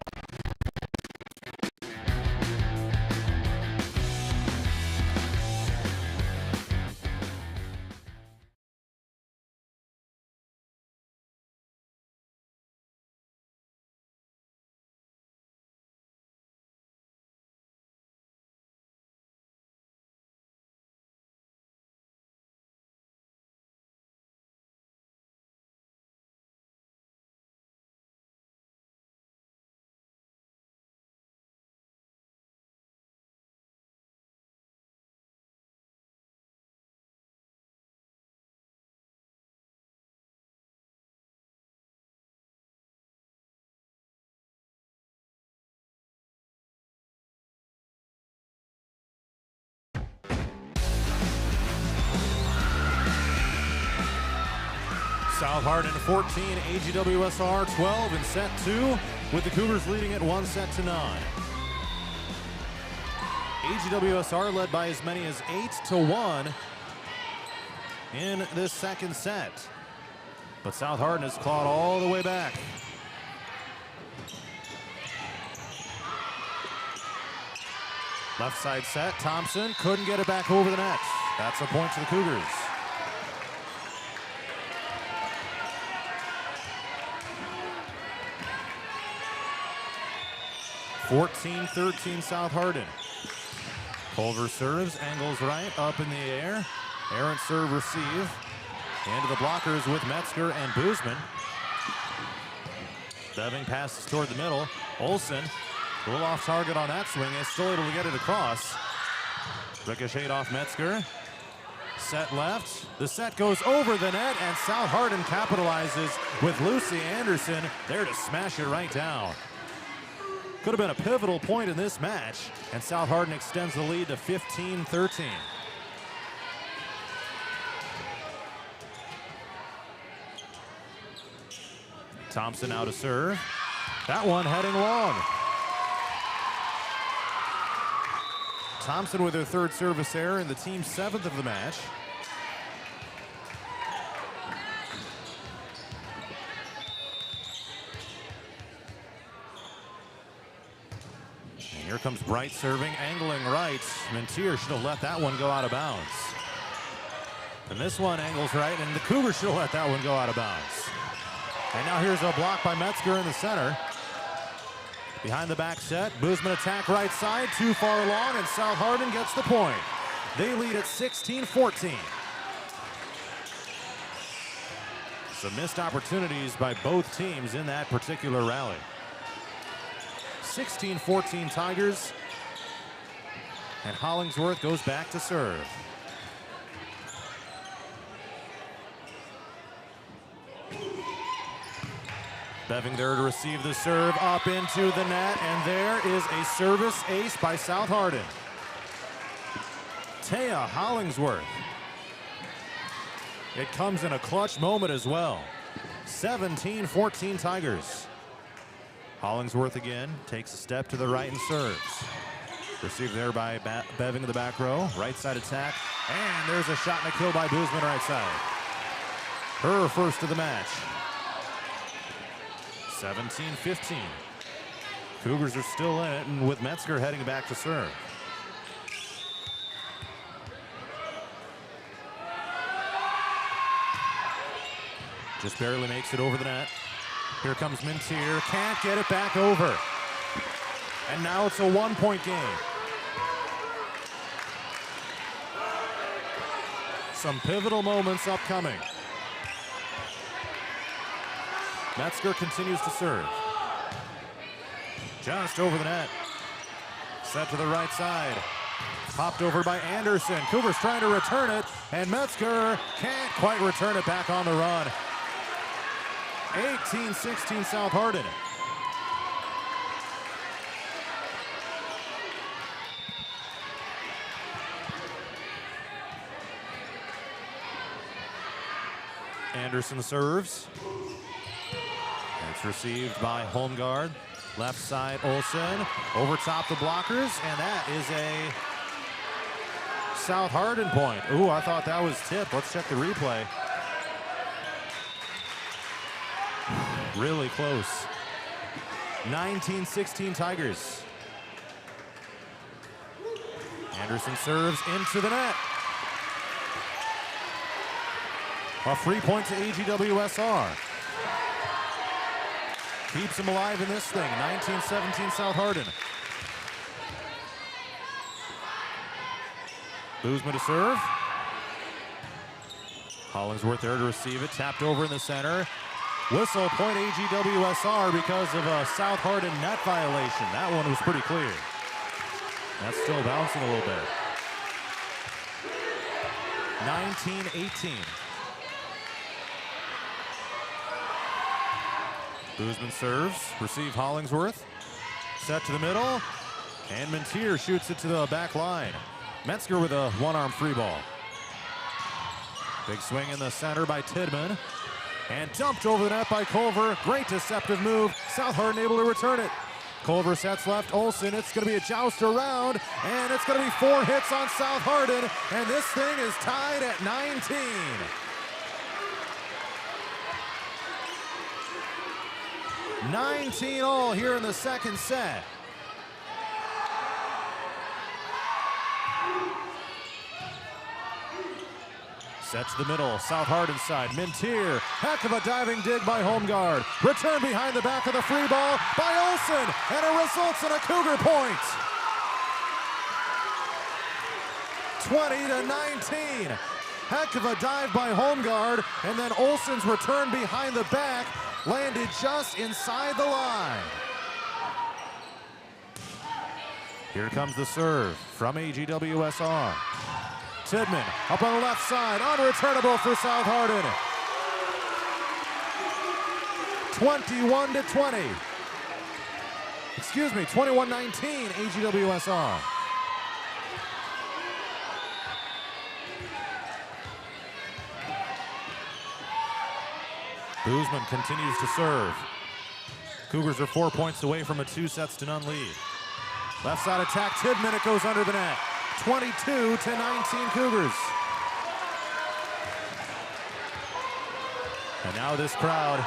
South Hardin 14, AGWSR 12 in set 2, with the Cougars leading it 1-9. AGWSR led by as many as 8-1 in this second set. But South Hardin has clawed all the way back. Left side set, Thompson couldn't get it back over the net. That's a point to the Cougars. 14-13 South Hardin. Culver serves, angles right, up in the air. Errant serve receive. Into the blockers with Metzger and Boozman. Beving passes toward the middle. Olsen, a little off target on that swing, is still able to get it across. Ricocheted off Metzger. Set left. The set goes over the net, and South Hardin capitalizes with Lucy Anderson there to smash it right down. Could have been a pivotal point in this match, and South Hardin extends the lead to 15-13. Thompson now to serve. That one heading long. Thompson with her third service error and the team's 7th of the match. And here comes Bright serving, angling right. Mintier should have let that one go out of bounds. And this one angles right, and the Cougars should have let that one go out of bounds. And now here's a block by Metzger in the center. Behind the back set, Boozman attack right side, too far along, and South Hardin gets the point. They lead at 16-14. Some missed opportunities by both teams in that particular rally. 16-14 Tigers, and Hollingsworth goes back to serve. Beving there to receive the serve up into the net, and there is a service ace by South Hardin. Taya Hollingsworth. It comes in a clutch moment as well. 17-14 Tigers. Hollingsworth again takes a step to the right and serves. Received there by Beving in the back row. Right side attack, and there's a shot and a kill by Boozman right side. Her first of the match. 17-15. Cougars are still in it, and with Metzger heading back to serve. Just barely makes it over the net. Here comes Mintier, can't get it back over. And now it's a 1-point game. Some pivotal moments upcoming. Metzger continues to serve. Just over the net. Set to the right side. Popped over by Anderson. Cougars trying to return it, and Metzger can't quite return it back on the run. 18-16 South Hardin. Anderson serves. It's received by Holmgard. Left side Olsen. Over top the blockers, and that is a South Hardin point. Ooh, I thought that was tipped. Let's check the replay. Really close. 19-16 Tigers. Anderson serves into the net. A free point to AGWSR. Keeps him alive in this thing. 19-17 South Hardin. Boozman to serve. Hollingsworth there to receive it. Tapped over in the center. Whistle point AGWSR because of a South Hardin net violation. That one was pretty clear. That's still bouncing a little bit. 19-18. Boozman serves, receive Hollingsworth. Set to the middle, and Mintier shoots it to the back line. Metzger with a one-arm free ball. Big swing in the center by Tidman. And dumped over the net by Culver. Great deceptive move. South Hardin able to return it. Culver sets left. Olsen. It's going to be a joust around. And it's going to be 4 hits on South Hardin. And this thing is tied at 19. All here in the second set. Set to the middle, South Hardin side. Mintier, heck of a diving dig by home guard. Return behind the back of the free ball by Olsen, and it results in a Cougar point. 20-19. Heck of a dive by home guard, and then Olsen's return behind the back landed just inside the line. Here comes the serve from AGWSR. Tidman up on the left side, unreturnable for South Hardin. 21-20. Excuse me, 21-19 AGWSR. Boozman continues to serve. Cougars are 4 points away from a 2-0 lead. Left side attack, Tidman, it goes under the net. 22-19 Cougars. And now this crowd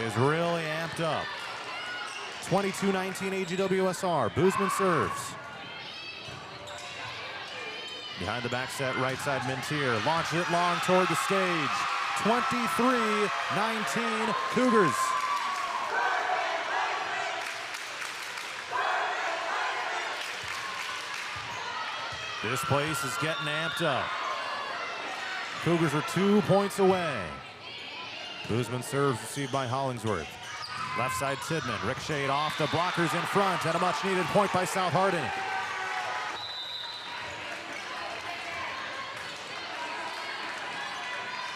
is really amped up. 22-19 AGWSR. Boozman serves. Behind the back set, right side Mintier. Launches it long toward the stage. 23-19 Cougars. This place is getting amped up. Cougars are 2 points away. Boozman serves, received by Hollingsworth. Left side Tidman, ricocheted off the blockers in front, and a much needed point by South Hardin.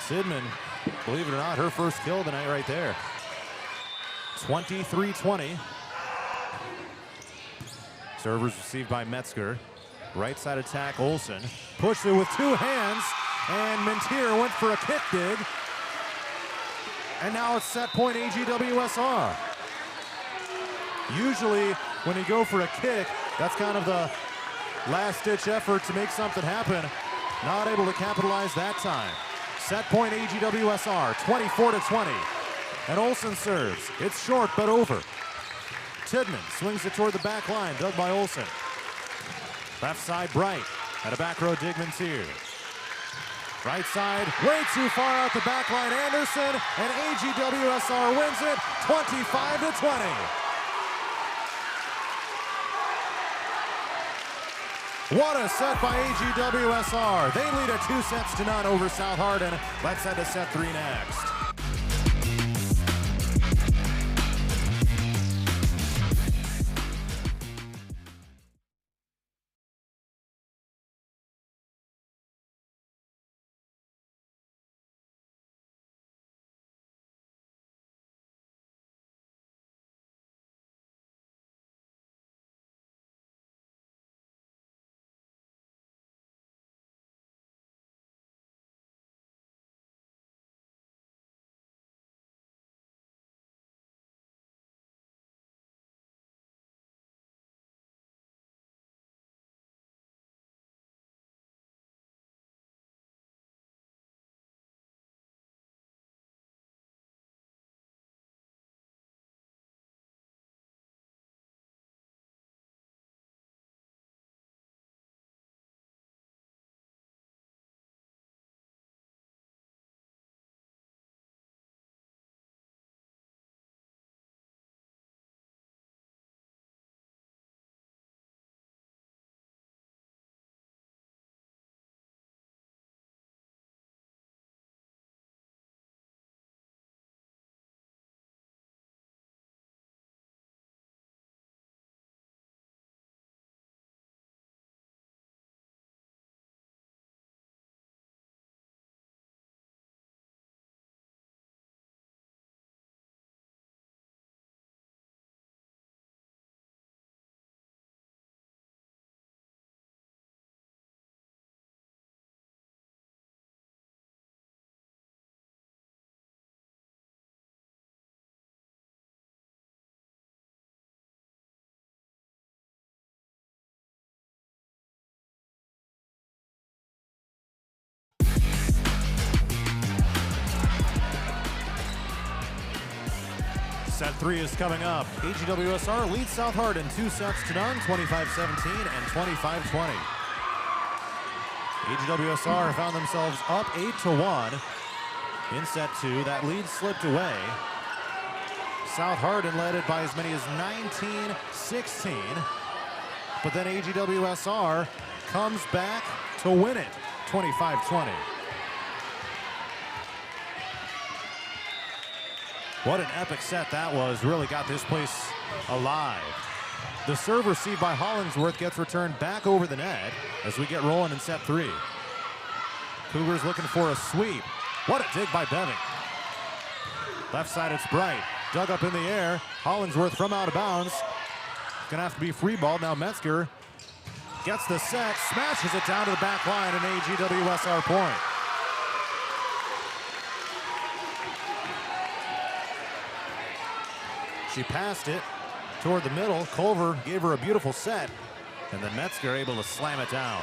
Tidman, believe it or not, her first kill of the night right there. 23-20. Servers received by Metzger. Right side attack, Olsen. Pushed it with two hands, and Mintier went for a kick dig. And now it's set point AGWSR. Usually, when you go for a kick, that's kind of the last-ditch effort to make something happen. Not able to capitalize that time. Set point AGWSR, 24-20. And Olsen serves. It's short, but over. Tidman swings it toward the back line, dug by Olsen. Left side, Bright. At a back row, dig Mintier. Right side, way too far out the back line, Anderson, and AGWSR wins it, 25-20. What a set by AGWSR. They lead it 2-0 over South Hardin. Let's head to set 3 next. Set 3 is coming up. AGWSR leads South Hardin 2-0, 25-17 and 25-20. AGWSR found themselves up 8-1 in set 2. That lead slipped away. South Hardin led it by as many as 19-16. But then AGWSR comes back to win it, 25-20. What an epic set that was. Really got this place alive. The serve received by Hollingsworth gets returned back over the net as we get rolling in set 3. Cougars looking for a sweep. What a dig by Beving. Left side, it's Bright. Dug up in the air. Hollingsworth from out of bounds. Gonna have to be free ball. Now Metzger gets the set, smashes it down to the back line, an AGWSR point. She passed it toward the middle. Culver gave her a beautiful set, and then Metzger able to slam it down.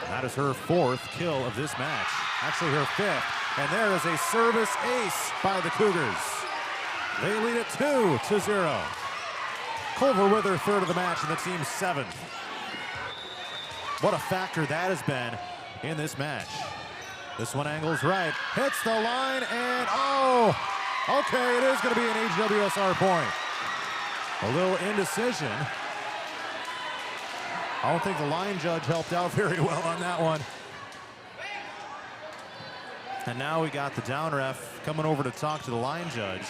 That is her 4th kill of this match. Actually her 5th, and there is a service ace by the Cougars. They lead it 2-0. Culver with her 3rd of the match and the team's 7th. What a factor that has been in this match. This one angles right, hits the line, and oh! Okay, it is going to be an AGWSR point. A little indecision. I don't think the line judge helped out very well on that one. And now we got the down ref coming over to talk to the line judge.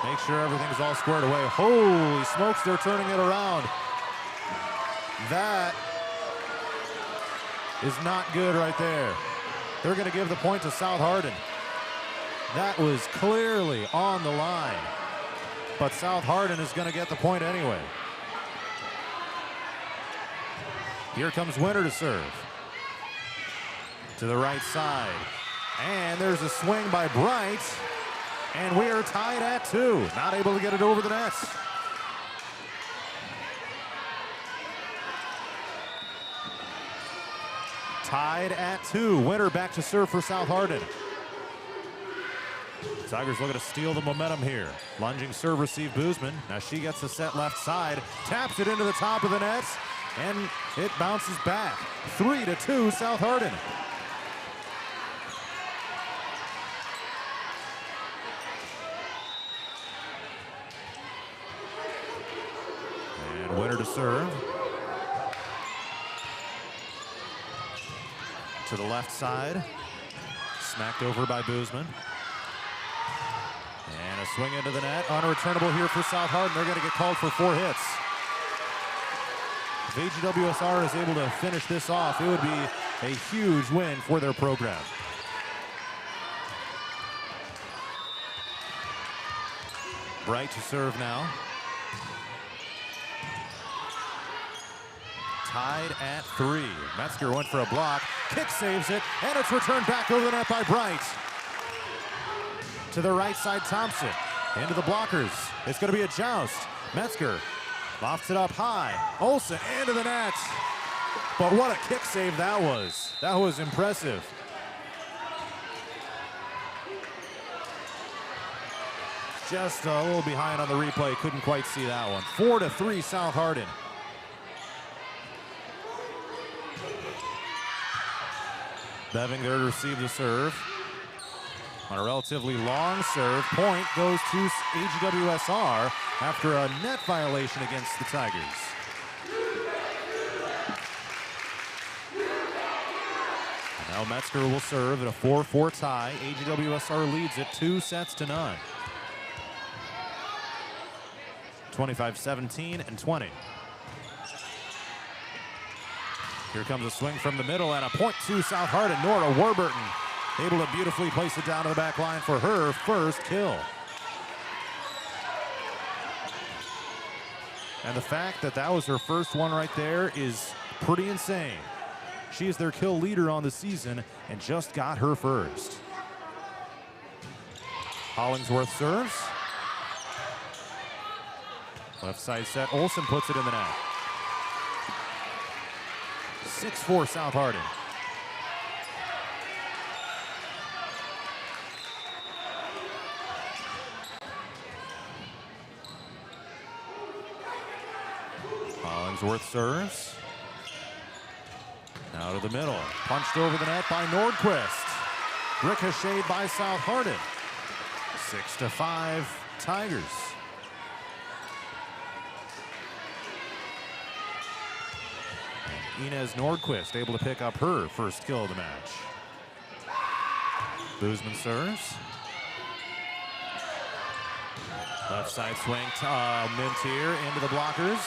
Make sure everything's all squared away. Holy smokes, they're turning it around. That is not good right there. They're going to give the point to South Hardin. That was clearly on the line, but South Hardin is going to get the point anyway. Here comes Winter to serve. To the right side, and there's a swing by Bright, and we are tied at 2. Not able to get it over the net. Tied at 2. Winter back to serve for South Hardin. Tigers looking to steal the momentum here. Lunging serve receive Boozman. Now she gets the set left side, taps it into the top of the net, and it bounces back. 3-2 South Hardin. And Winter to serve. To the left side. Smacked over by Boozman. And a swing into the net, unreturnable here for South Hardin. They're going to get called for 4 hits. If AGWSR is able to finish this off, it would be a huge win for their program. Bright to serve now. Tied at 3. Metzger went for a block, kick saves it, and it's returned back over the net by Bright. To the right side, Thompson. Into the blockers. It's going to be a joust. Metzger lofts it up high. Olsen into the net. But what a kick save that was. That was impressive. Just a little behind on the replay. Couldn't quite see that one. 4-3 South Hardin. Beving there to receive the serve. On a relatively long serve, point goes to AGWSR after a net violation against the Tigers. And now Metzger will serve at a 4-4 tie. AGWSR leads it 2-0. 25-17 and 20. Here comes a swing from the middle and a point to South Hardin. Nora Warburton able to beautifully place it down to the back line for her 1st kill. And the fact that that was her 1st one right there is pretty insane. She is their kill leader on the season and just got her 1st. Hollingsworth serves. Left side set, Olsen puts it in the net. 6-4 South Hardin. Hollingsworth serves. Out of the middle, punched over the net by Nordquist. Ricocheted by South Hardin. 6-5 Tigers. And Inez Nordquist able to pick up her first kill of the match. Boozman serves. Left side swing, Mintier into the blockers.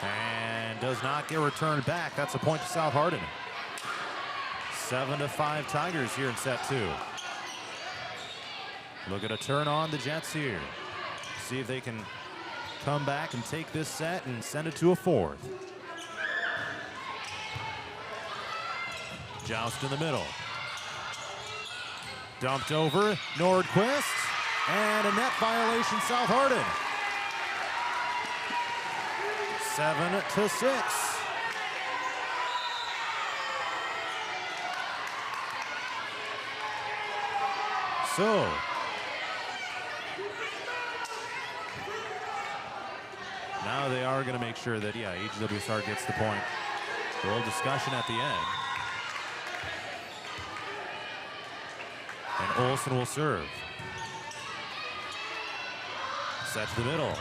And does not get returned back. That's a point to South Hardin. 7-5 Tigers here in set 2. Look at a turn on the Jets here. See if they can come back and take this set and send it to a 4th. Joust in the middle. Dumped over, Nordquist. And a net violation, South Hardin. 7-6. So, now they are going to make sure that, AGWSR gets the point. A little discussion at the end. And Olsen will serve. Set to the middle.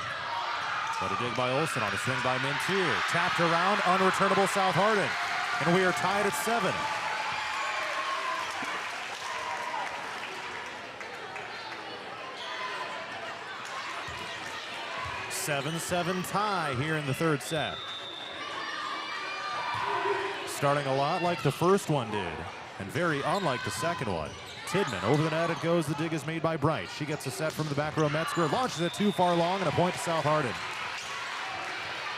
What a dig by Olsen on a swing by Mintier. Tapped around, unreturnable South Hardin. And we are tied at 7. Seven tie here in the third set. Starting a lot like the first one did, and very unlike the second one. Tidman over the net, it goes. The dig is made by Bright. She gets a set from the back row. Metzger launches it too far long, and a point to South Hardin.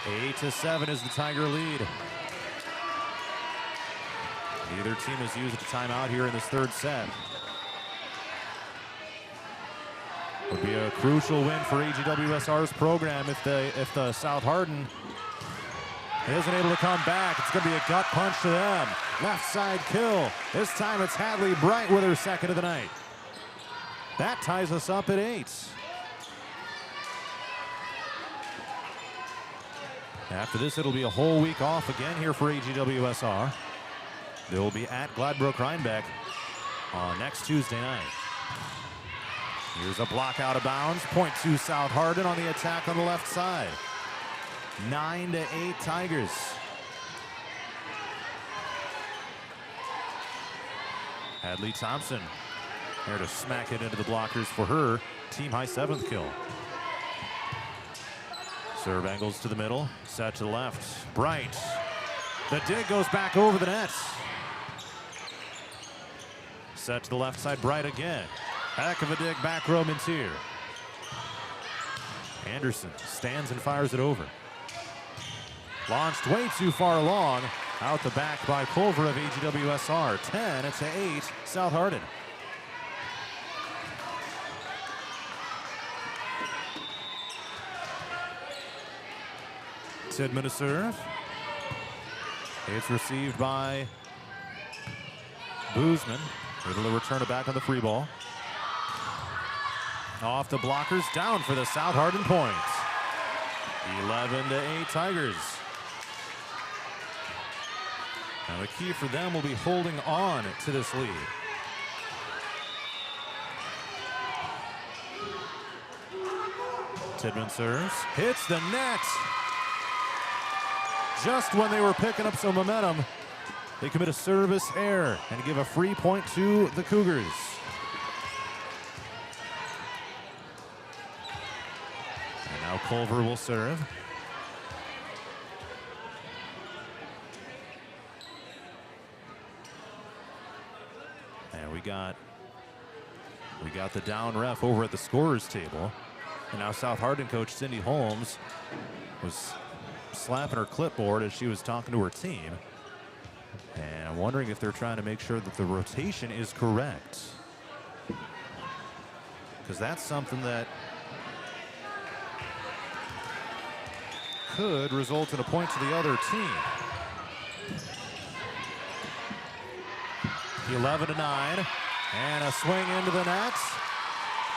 8-7 is the Tiger lead. Neither team has used a timeout here in this third set. Would be a crucial win for AGWSR's program if the South Hardin isn't able to come back. It's going to be a gut punch to them. Left side kill. This time it's Hadley Bright with her second of the night. That ties us up at 8. After this, it'll be a whole week off again here for AGWSR. They will be at Gladbrook Rhinebeck on next Tuesday night. Here's a block out of bounds. Point to South Hardin on the attack on the left side. 9-8 Tigers. Hadley Thompson there to smack it into the blockers for her team high 7th kill. Serve angles to the middle, set to the left. Bright. The dig goes back over the net. Set to the left side, Bright again. Heck of a dig, back row Mintier. Anderson stands and fires it over. Launched way too far long. Out the back by Culver of AGWSR. 10-8, South Hardin. Tidman to serve. It's received by Boozman. Able to return it back on the free ball. Off the blockers, down for the South Hardin point. 11-8 Tigers. Now the key for them will be holding on to this lead. Tidman serves, hits the net. Just when they were picking up some momentum, they commit a service error and give a free point to the Cougars. And now Culver will serve. And we got the down ref over at the scorer's table. And now South Hardin coach Cindy Holmes was slapping her clipboard as she was talking to her team. And I'm wondering if they're trying to make sure that the rotation is correct. Because that's something that could result in a point to the other team. 11-9, and a swing into the net.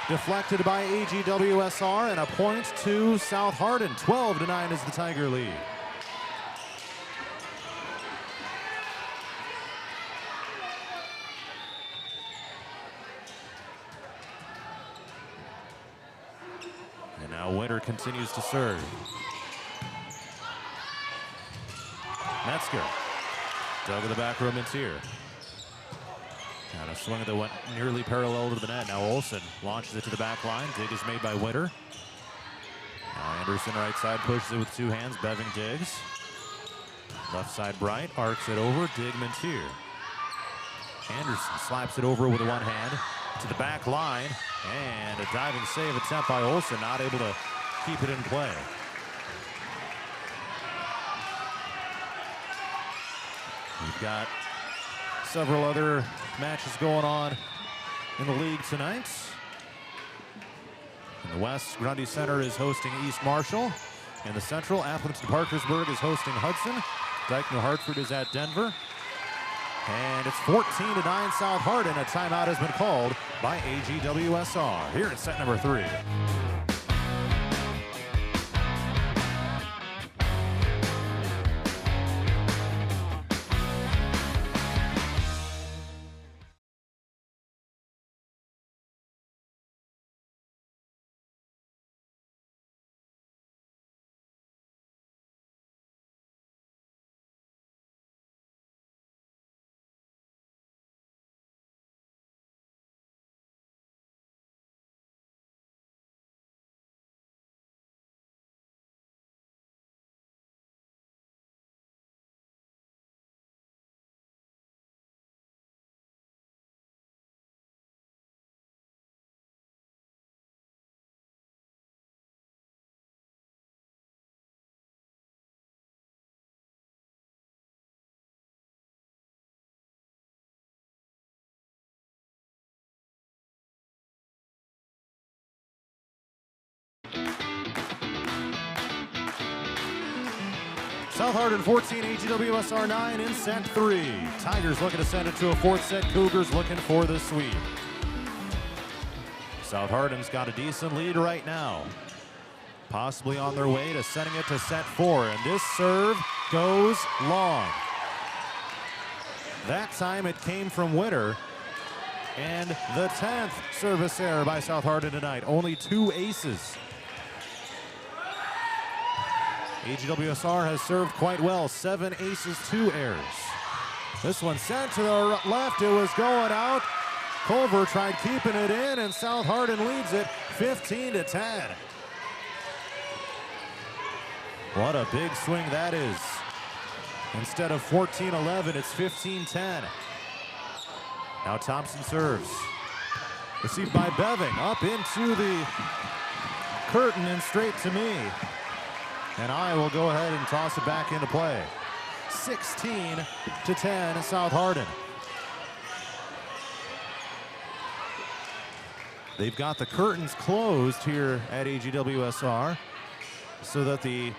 Deflected by AGWSR, and a point to South Hardin. 12-9 is the Tiger lead. Now Winter continues to serve. Metzger. Dug in the back room into here. And a swing that went nearly parallel to the net. Now Olsen launches it to the back line. Dig is made by Winter. Now Anderson right side pushes it with two hands. Beving digs. Left side Bright arcs it over. Dig Mentier. Anderson slaps it over with one hand to the back line. And a diving save attempt by Olsen. Not able to keep it in play. We've got several other matches going on in the league tonight. In the West, Grundy Center is hosting East Marshall. In the Central, Appleton Parkersburg is hosting Hudson. Dyke New Hartford is at Denver. And it's 14-9 South Hardin. A timeout has been called by AGWSR here in set number 3. South Hardin 14, AGWSR 9 in set 3. Tigers looking to send it to a fourth set. Cougars looking for the sweep. South Hardin's got a decent lead right now. Possibly on their way to sending it to set 4. And this serve goes long. That time it came from Winter. And the 10th service error by South Hardin tonight. Only 2 aces. AGWSR has served quite well. 7 aces, 2 errors. This one sent to the left. It was going out. Culver tried keeping it in, and South Hardin leads it 15-10. What a big swing that is. Instead of 14-11, it's 15-10. Now Thompson serves. Received by Beving. Up into the curtain and straight to me. And I will go ahead and toss it back into play. 16-10 South Hardin. They've got the curtains closed here at AGWSR so that the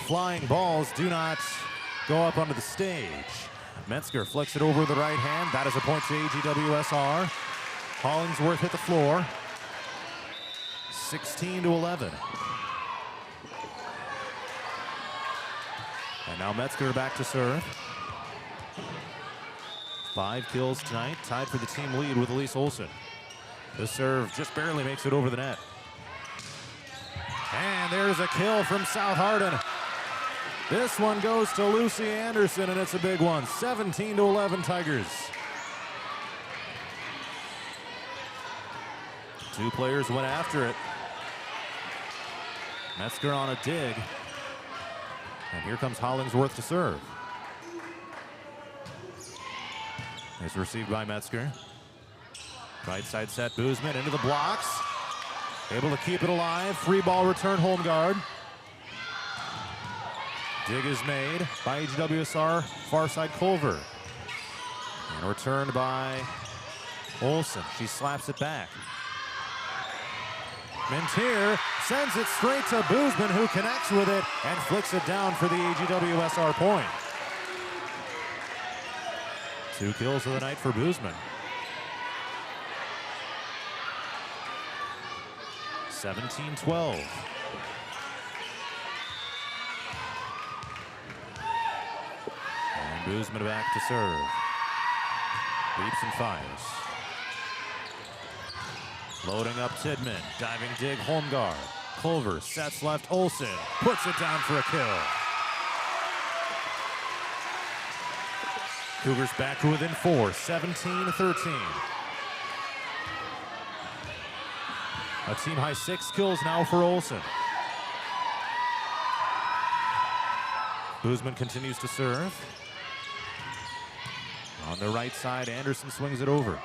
flying balls do not go up onto the stage. Metzger flicks it over with the right hand. That is a point to AGWSR. Hollingsworth hit the floor. 16-11. And now Metzger back to serve. 5 kills tonight, tied for the team lead with Elise Olsen. The serve just barely makes it over the net. And there's a kill from South Hardin. This one goes to Lucy Anderson, and it's a big one. 17-11 Tigers. 2 players went after it. Metzger on a dig. And here comes Hollingsworth to serve. It's received by Metzger. Right side set, Boozman into the blocks. Able to keep it alive. Free ball return, home guard. Dig is made by AGWSR, far side Culver. And returned by Olsen. She slaps it back. Mentier sends it straight to Boozman, who connects with it and flicks it down for the AGWSR point. 2 kills of the night for Boozman. 17-12. And Boozman back to serve. Leaps and fires. Loading up Tidman, diving dig, home guard. Culver sets left. Olsen puts it down for a kill. Cougars back to within 4, 17-13. A team high 6 kills now for Olsen. Boozman continues to serve. On the right side, Anderson swings it over.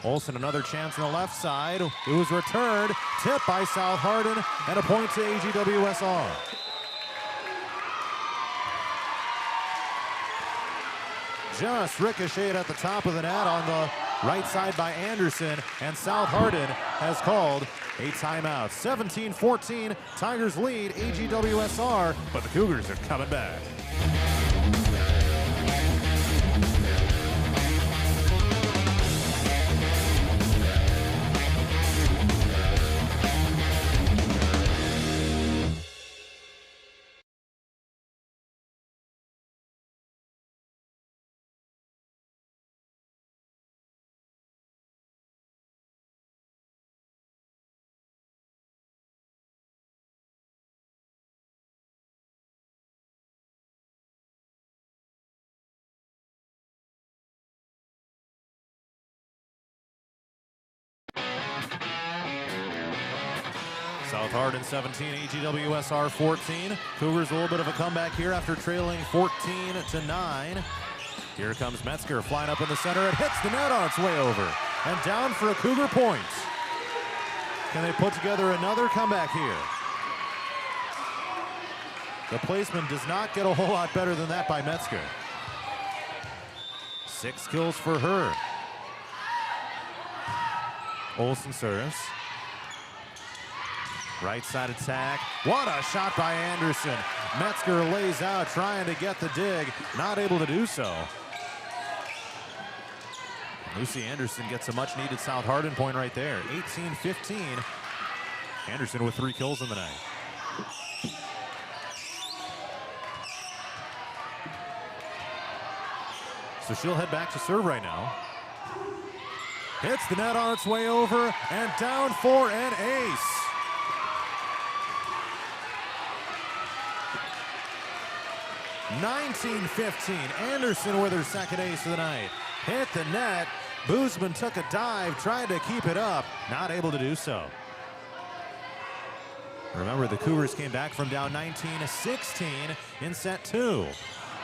Olsen another chance on the left side. It was returned, tipped by South Hardin, and a point to AGWSR. Just ricocheted at the top of the net on the right side by Anderson, and South Hardin has called a timeout. 17-14, Tigers lead AGWSR, but the Cougars are coming back. South Hardin 17, AGWSR 14. Cougars a little bit of a comeback here after trailing 14-9. Here comes Metzger flying up in the center. It hits the net on its way over. And down for a Cougar point. Can they put together another comeback here? The placement does not get a whole lot better than that by Metzger. 6 kills for her. Olsen serves. Right side attack. What a shot by Anderson. Metzger lays out, trying to get the dig. Not able to do so. Lucy Anderson gets a much needed South Hardin point right there. 18-15. Anderson with 3 kills in the night. So she'll head back to serve right now. Hits the net on its way over and down for an ace. 19-15. Anderson with her second ace of the night. Hit the net. Boozman took a dive, tried to keep it up. Not able to do so. Remember, the Cougars came back from down 19-16 in set 2.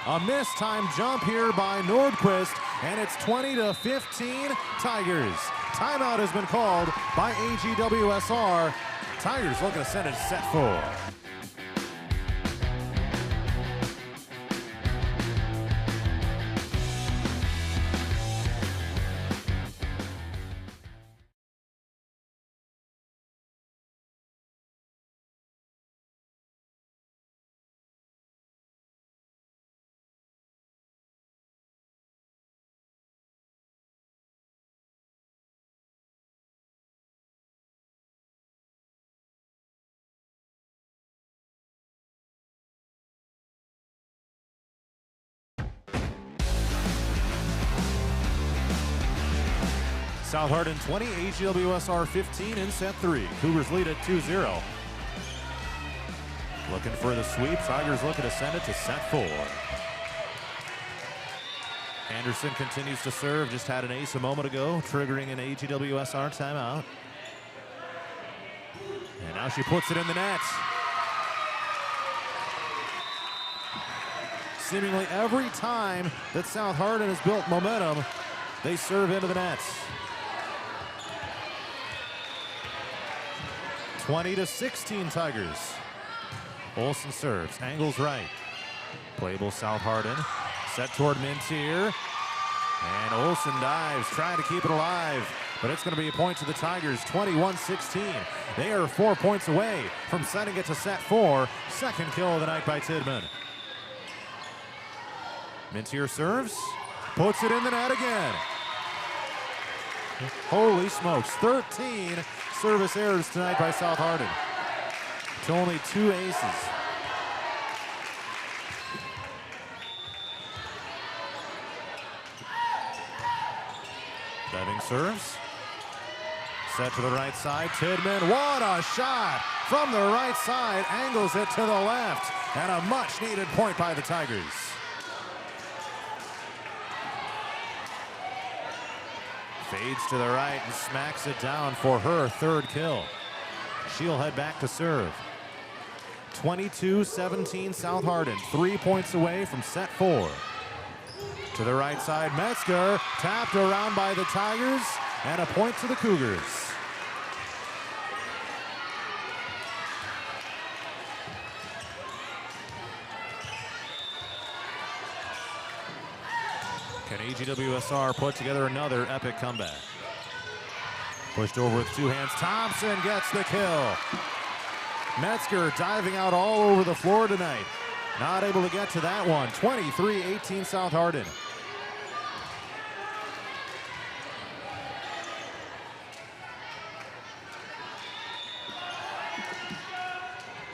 A mistimed jump here by Nordquist, and it's 20-15 Tigers. Timeout has been called by AGWSR. Tigers looking to send it to set 4. South Hardin 20, AGWSR 15 in set 3. Cougars lead at 2-0. Looking for the sweep. Tigers looking to send it to set 4. Anderson continues to serve. Just had an ace a moment ago, triggering an AGWSR timeout. And now she puts it in the net. Seemingly every time that South Hardin has built momentum, they serve into the nets. 20-16 Tigers. Olsen serves, angles right. Playable South Hardin, set toward Mintier. And Olsen dives, trying to keep it alive. But it's going to be a point to the Tigers, 21-16. They are 4 points away from sending it to set 4. Second kill of the night by Tidman. Mintier serves, puts it in the net again. Holy smokes, 13 service errors tonight by South Hardin. To only 2 aces. Diving serves. Set to the right side, Tidman, what a shot! from the right side, angles it to the left, and a much-needed point by the Tigers. Fades to the right and smacks it down for her third kill. She'll head back to serve. 22-17 South Hardin, 3 points away from set 4. To the right side, Metzger tapped around by the Tigers, and a point to the Cougars. Can AGWSR put together another epic comeback? Pushed over with 2 hands, Thompson gets the kill. Metzger diving out all over the floor tonight. Not able to get to that one. 23-18 South Hardin.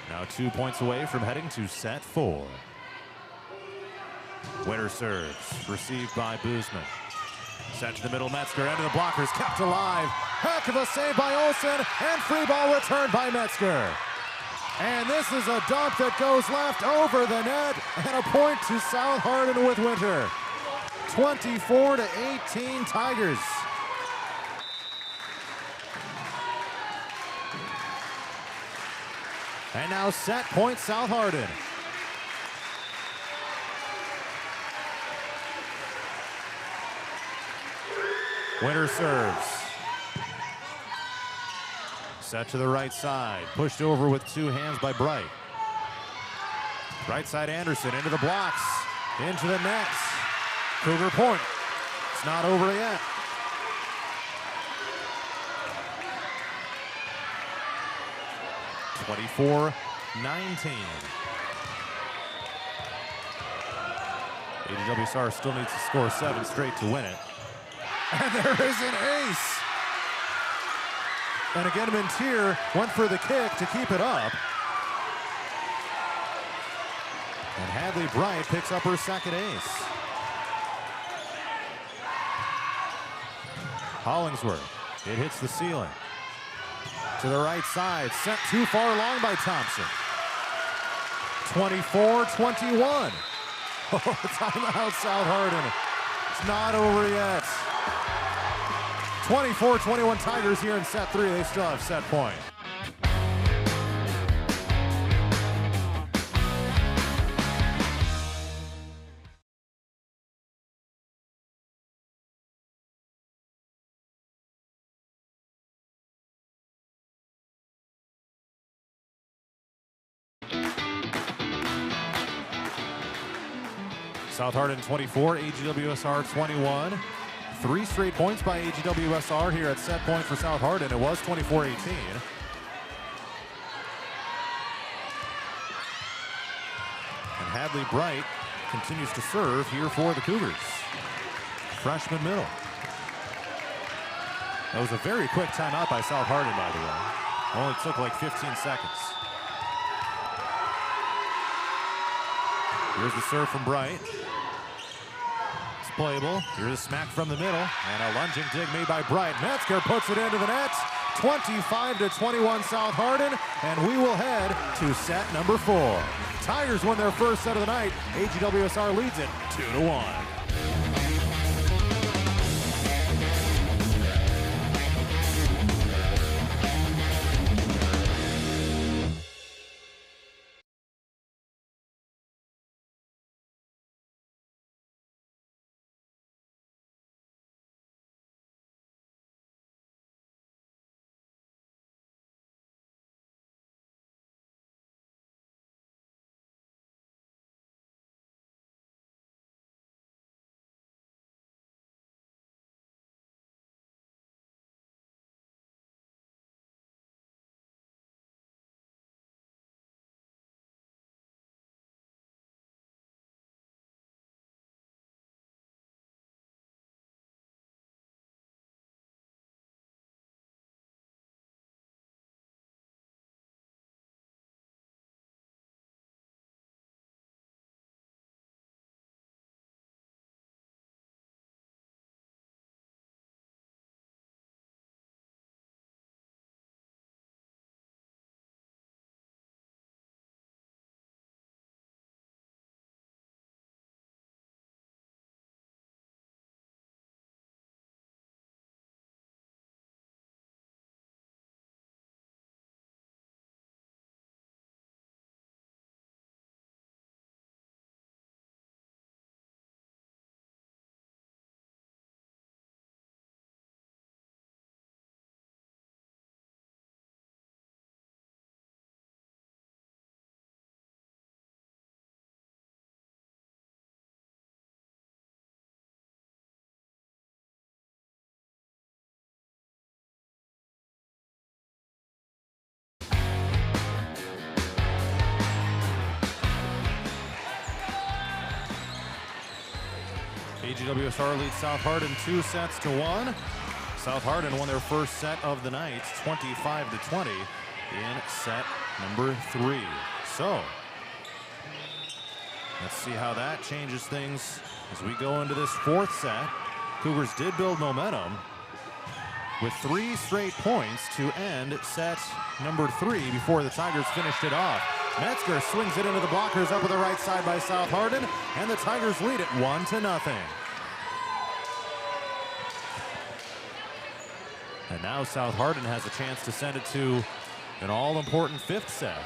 Now 2 points away from heading to set 4. Winner serves, received by Boozman. Set to the middle, Metzger into the blockers, kept alive. Heck of a save by Olsen, and free ball returned by Metzger. And this is a dump that goes left over the net, and a point to South Hardin with Winter. 24-18 Tigers. And now set point South Hardin. Winter serves. Set to the right side. Pushed over with 2 hands by Bright. Right side Anderson into the blocks. Into the net. Cougar point. It's not over yet. (24-19). AGWSR still needs to score 7 straight to win it. And there is an ace. And again, Mintier went for the kick to keep it up. And Hadley Bright picks up her second ace. Hollingsworth, it hits the ceiling. To the right side, sent too far long by Thompson. 24-21. Oh, timeout South Hardin. It's not over yet. 24-21 Tigers here in set 3. They still have set point. South Hardin 24, AGWSR 21. 3 straight points by AGWSR here at set point for South Hardin. It was 24-18. And Hadley Bright continues to serve here for the Cougars. Freshman middle. That was a very quick timeout by South Hardin, by the way. Only took like 15 seconds. Here's the serve from Bright. Playable. Here's a smack from the middle, and a lunging dig made by Bright. Metzger puts it into the net. 25-21 South Hardin, and we will head to set number 4. Tigers win their first set of the night. AGWSR leads it 2-1. AGWSR leads South Hardin 2-1. South Hardin won their first set of the night, 25-20 in set number 3. So let's see how that changes things as we go into this fourth set. Cougars did build momentum with 3 straight points to end set number 3 before the Tigers finished it off. Metzger swings it into the blockers up on the right side by South Hardin, and the Tigers lead it 1-0. And now South Hardin has a chance to send it to an all-important 5th set.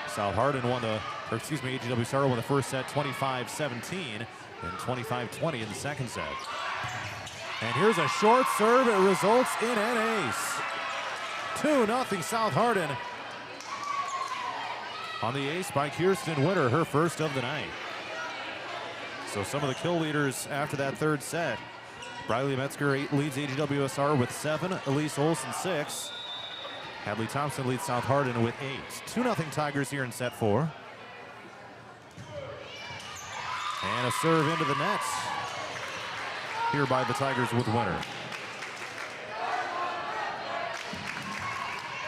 South Hardin AGWSR won the first set 25-17 and 25-20 in the second set. And here's a short serve. It results in an ace. 2-0 South Hardin on the ace by Kirsten Winter, her first of the night. So some of the kill leaders after that third set. Briley Metzger leads AGWSR with 7, Elise Olsen 6. Hadley Thompson leads South Hardin with 8. 2-0 Tigers here in set 4. And a serve into the net here by the Tigers with Winter.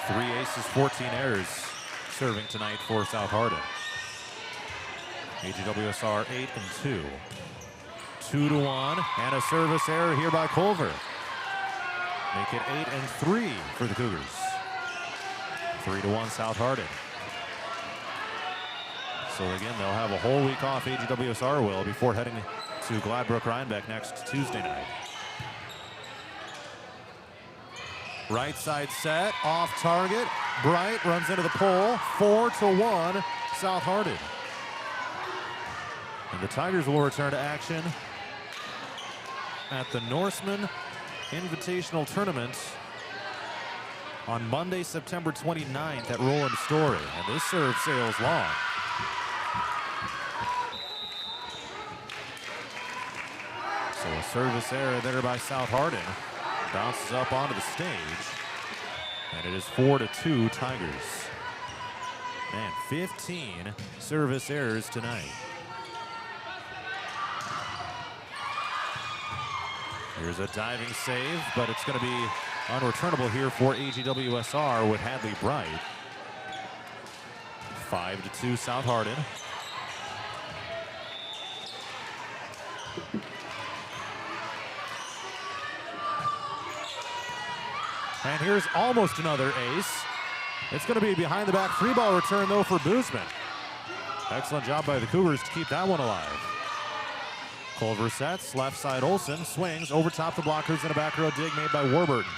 3 aces, 14 errors serving tonight for South Hardin. AGWSR 8-2. 2-1 and a service error here by Culver. Make it 8-3 for the Cougars. 3-1 South Hardin. So again, they'll have a whole week off, AGWSR will, before heading to Gladbrook-Rhinebeck next Tuesday night. Right side set, off target. Bright runs into the pole. 4-1 South Hardin. And the Tigers will return to action at the Norseman Invitational Tournament on Monday, September 29th at Roland Story. And this serve sails long. So a service error there by South Hardin. Bounces up onto the stage. And it is 4-2 Tigers. Man, 15 service errors tonight. Here's a diving save, but it's going to be unreturnable here for AGWSR with Hadley Bright. 5-2 South Hardin. And here's almost another ace. It's going to be behind the back free ball return though for Boozman. Excellent job by the Cougars to keep that one alive. Culver sets, left side Olsen, swings, over top the blockers and a back row dig made by Warburton.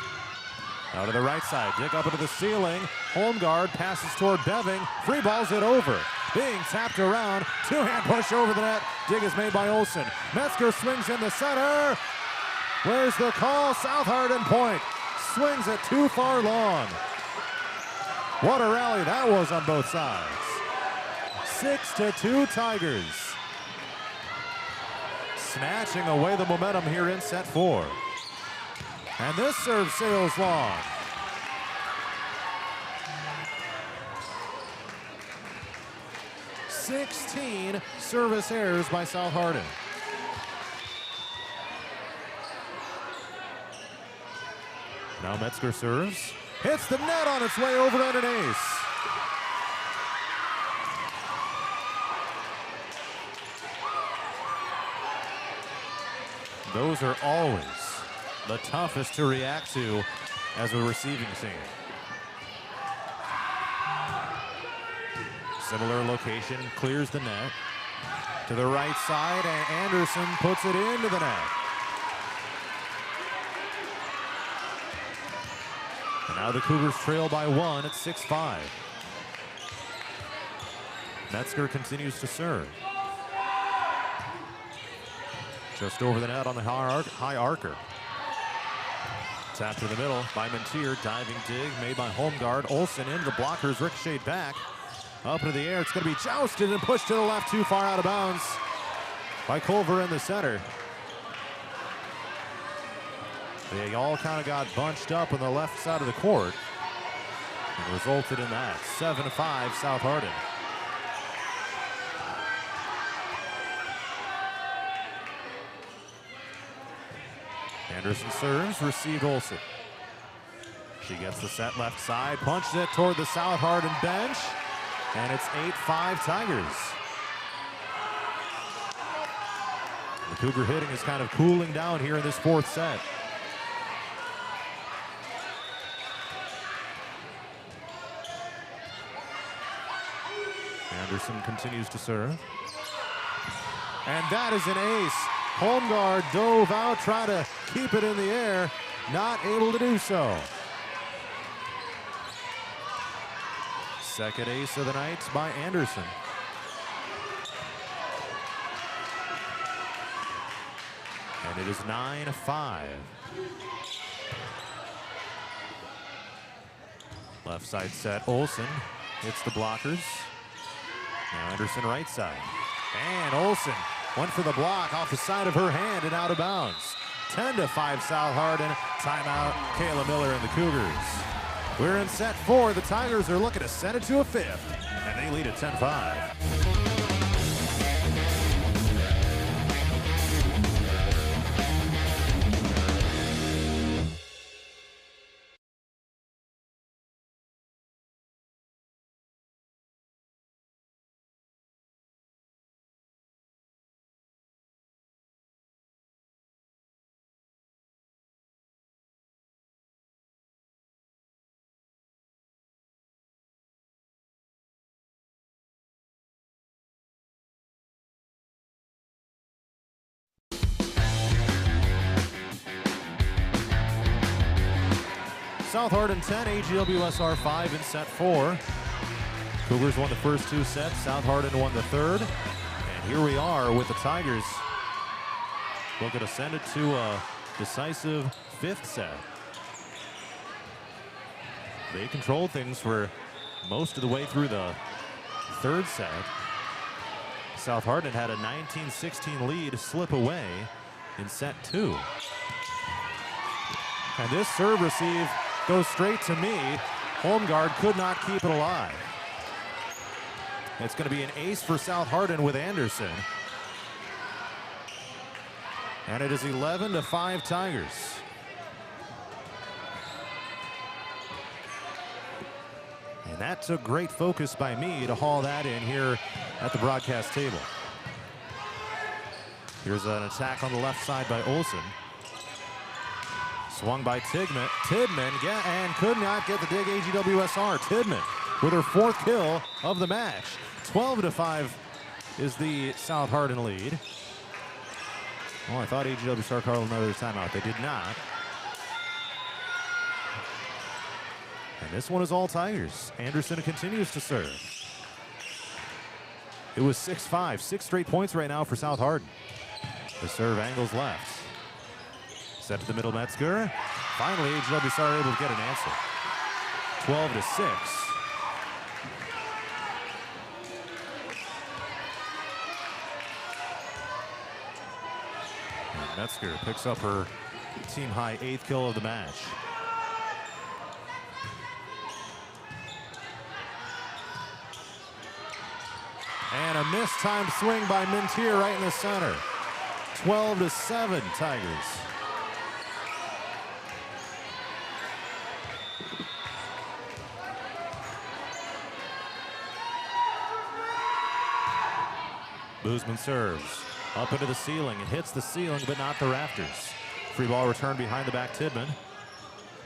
Now to the right side, dig up into the ceiling. Home guard passes toward Beving, free balls it over. Being tapped around, 2-hand push over the net. Dig is made by Olsen. Metzger swings in the center. Where's the call? South Hardin point. Swings it too far long. What a rally that was on both sides. 6-2 Tigers. Snatching away the momentum here in set 4. And this serve sails long. (16) service errors by South Hardin. Now Metzger serves. Hits the net on its way over and an ace. Those are always the toughest to react to as a receiving team. Similar location, clears the net. To the right side, and Anderson puts it into the net. And now the Cougars trail by 1 at 6-5. Metzger continues to serve. Just over the net on the high arcer. Tap to the middle by Montier. Diving dig made by home guard. Olsen into the blockers, ricocheted back. Up into the air. It's going to be jousted and pushed to the left, too far out of bounds by Culver in the center. They all kind of got bunched up on the left side of the court and resulted in that. 7-5 South Hardin. Anderson serves, received Olsen. She gets the set left side, punches it toward the South Hardin bench, and it's 8-5 Tigers. The Cougar hitting is kind of cooling down here in this fourth set. Anderson continues to serve. And that is an ace. Home guard dove out, tried to keep it in the air, not able to do so. Second ace of the night by Anderson. And it is 9-5. Left side set, Olsen hits the blockers. Now Anderson right side. And Olsen went for the block off the side of her hand and out of bounds. 10-5 South Hardin. Timeout, Kayla Miller and the Cougars. We're in set 4. The Tigers are looking to send it to a fifth, and they lead at 10-5. South Hardin 10, AGWSR 5 in set 4. Cougars won the first 2 sets. South Hardin won the third. And here we are with the Tigers looking to send it to a decisive 5th set. They controlled things for most of the way through the 3rd set. South Hardin had a 19-16 lead slip away in set 2. And this serve receive goes straight to me. Home guard could not keep it alive. It's going to be an ace for South Hardin with Anderson. And it is 11-5 Tigers. And that took great focus by me to haul that in here at the broadcast table. Here's an attack on the left side by Olsen. Swung by Tidman, and could not get the dig. AGWSR. Tidman with her 4th kill of the match. 12-5 is the South Hardin lead. Oh, I thought AGWSR called another timeout. They did not. And this one is all Tigers. Anderson continues to serve. It was 6-5, 6 straight points right now for South Hardin. The serve angles left. Set to the middle, Metzger. Finally, AGWSR able to get an answer. 12-6. And Metzger picks up her team-high 8th kill of the match. And a mistimed swing by Mintier right in the center. 12-7 Tigers. Boozman serves up into the ceiling. It hits the ceiling, but not the rafters. Free ball return behind the back, Tidman.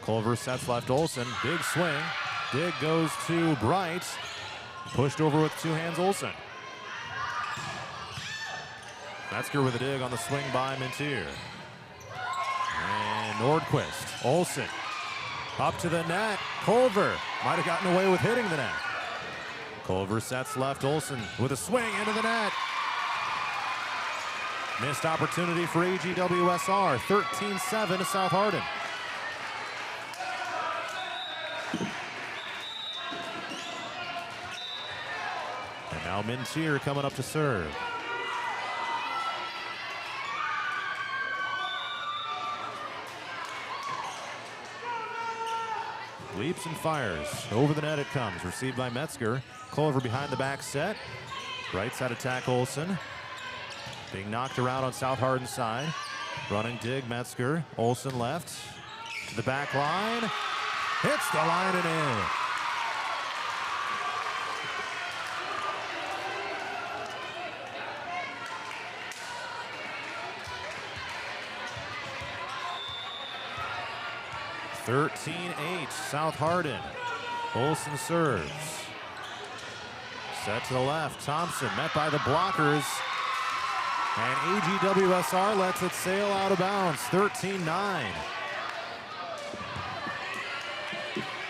Culver sets left Olsen. Big swing. Dig goes to Bright. Pushed over with 2 hands, Olsen. Metzger with a dig on the swing by Mintier. And Nordquist. Olsen up to the net. Culver might have gotten away with hitting the net. Culver sets left. Olsen with a swing into the net. Missed opportunity for AGWSR. 13-7 to South Hardin. And now Mintier coming up to serve. Leaps and fires. Over the net it comes. Received by Metzger. Culver behind the back set. Right side attack Olsen. Being knocked around on South Hardin's side. Running dig, Metzger. Olsen left. To the back line. Hits the line and in. (13-8) South Hardin. Olsen serves. Set to the left. Thompson met by the blockers. And AGWSR lets it sail out of bounds. 13-9.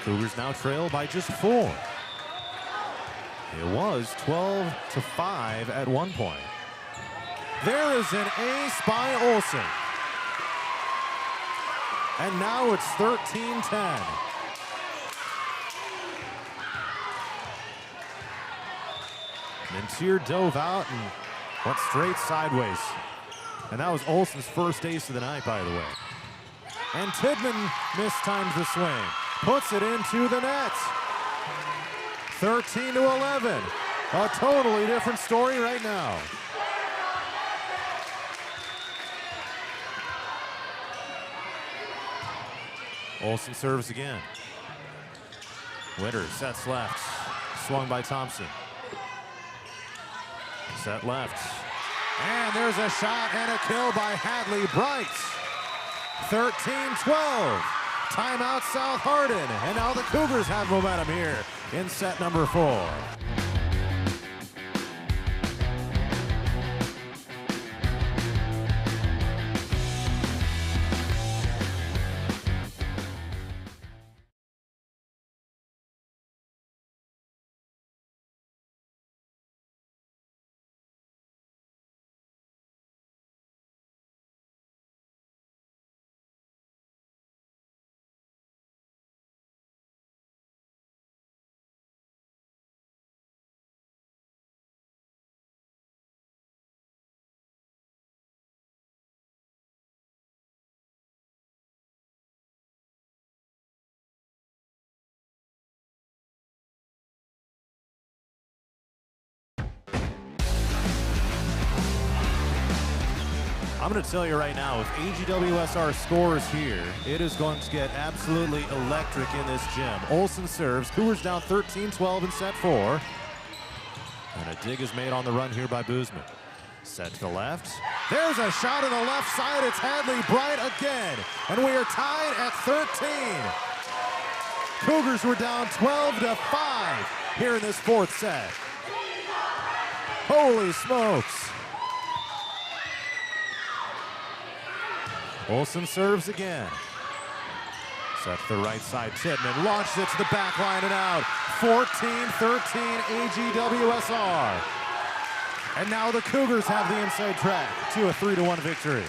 Cougars now trail by just 4. It was 12-5 at one point. There is an ace by Olsen. And now it's 13-10. Mintier dove out and went straight sideways. And that was Olsen's first ace of the night, by the way. And Tidman mistimes the swing. Puts it into the net. 13-11. A totally different story right now. Olsen serves again. Winter sets left. Swung by Thompson. Set left. And there's a shot and a kill by Hadley Bright. 13-12. Timeout South Hardin. And now the Cougars have momentum here in set number 4. I'm going to tell you right now, if AGWSR scores here, it is going to get absolutely electric in this gym. Olsen serves. Cougars down 13-12 in set 4. And a dig is made on the run here by Boozman. Set to the left. There's a shot on the left side. It's Hadley Bright again. And we are tied at 13. Cougars were down 12-5 here in this 4th set. Holy smokes. Olsen serves again. Set to the right side. Tidman launches it to the back line and out. 14-13 AGWSR. And now the Cougars have the inside track to a 3-1 victory.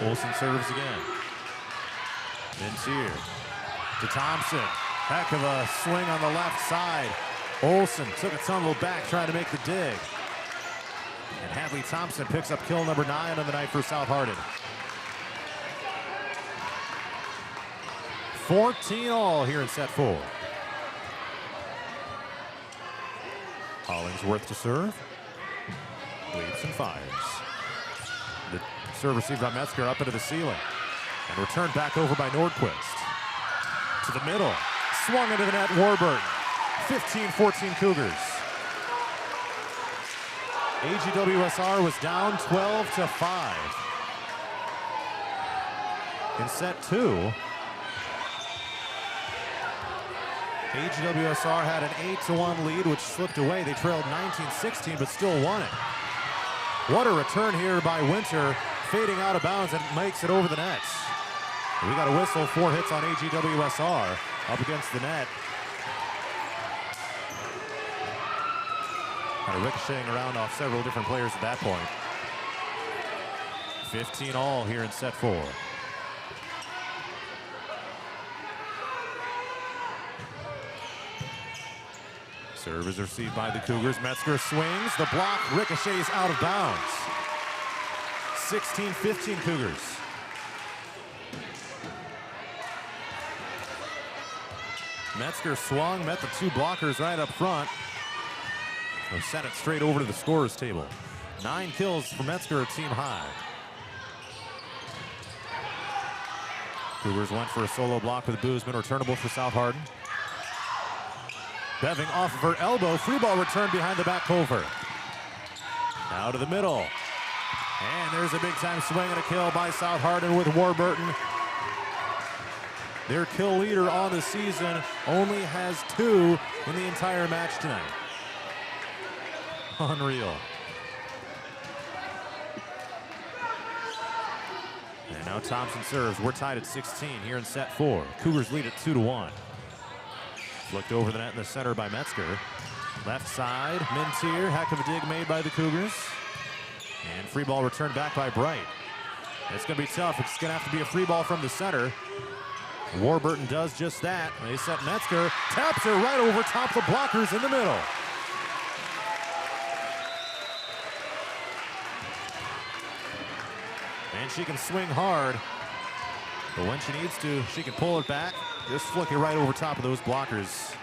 Olsen serves again. Mintier to Thompson. Heck of a swing on the left side. Olsen took a tumble back trying to make the dig. And Hadley Thompson picks up kill number 9 on the night for South Hardin. 14-all here in set 4. Hollingsworth to serve. Leaps and fires. The serve received by Metzger up into the ceiling. And returned back over by Nordquist. To the middle. Swung into the net, Warburton. 15-14 Cougars. AGWSR was down 12-5. In set 2, AGWSR had an 8-1 lead, which slipped away. They trailed 19-16, but still won it. What a return here by Winter, fading out of bounds and makes it over the net. We got a whistle, 4 hits on AGWSR up against the net. Kind of ricocheting around off several different players at that point. 15-all here in set 4. Serve is received by the Cougars. Metzger swings. The block ricochets out of bounds. 16-15 Cougars. Metzger swung, met the 2 blockers right up front. They'll send it straight over to the scorer's table. 9 kills for Metzger, a team high. Cougars went for a solo block with Boozman, returnable for South Hardin. Beving off of her elbow, free ball return behind the back Culver. Now to the middle. And there's a big time swing and a kill by South Hardin with Warburton. Their kill leader on the season only has 2 in the entire match tonight. Unreal. And now Thompson serves. We're tied at 16 here in set 4. Cougars lead at 2-1. Flicked over the net in the center by Metzger. Left side, Mintier. Heck of a dig made by the Cougars. And free ball returned back by Bright. It's going to be tough. It's going to have to be a free ball from the center. Warburton does just that. They set Metzger. Taps her right over top the blockers in the middle. And she can swing hard. But when she needs to, she can pull it back. Just flick it right over top of those blockers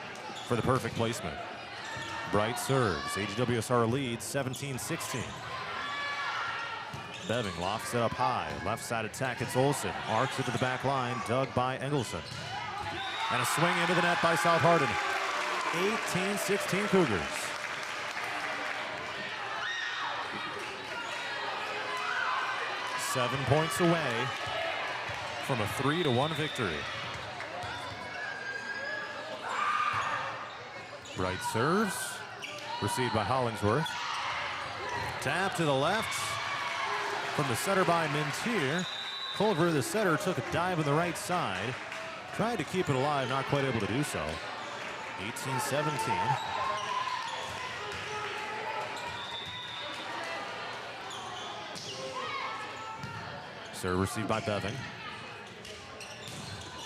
for the perfect placement. Bright serves. AGWSR leads 17-16. Beving lofts it up high. Left side attack, it's Olsen. Arcs it to the back line, dug by Engelson. And a swing into the net by South Hardin. 18-16 Cougars. Seven points away from a 3-1 victory. Bright serves. Received by Hollingsworth. Tap to the left. From the setter by Mintier. Culver, the setter, took a dive on the right side. Tried to keep it alive, not quite able to do so. 18-17. Serve received by Beving.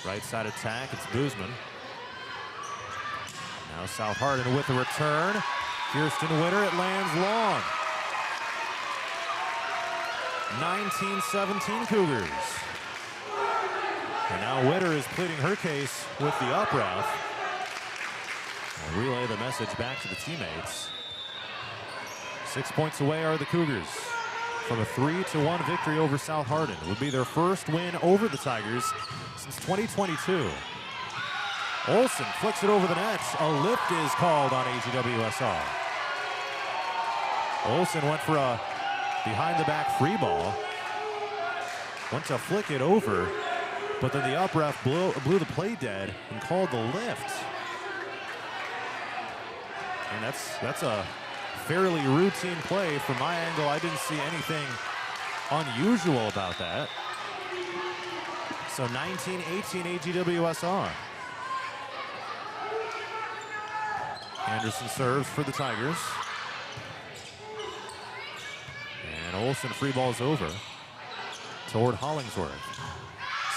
Right side attack, it's Boozman. Now South Hardin with the return. Kirsten Witter, it lands long. 19-17 Cougars. And now Witter is pleading her case with the up ref. I'll relay the message back to the teammates. 6 points away are the Cougars from a 3-1 victory over South Hardin. It would be their first win over the Tigers since 2022. Olsen flicks it over the net. A lift is called on AGWSR. Olsen went for a behind-the-back free ball. Went to flick it over, but then the up ref blew the play dead and called the lift. And that's a fairly routine play. From my angle, I didn't see anything unusual about that. So 19-18 AGWSR. Anderson serves for the Tigers. And Olsen free ball's over toward Hollingsworth.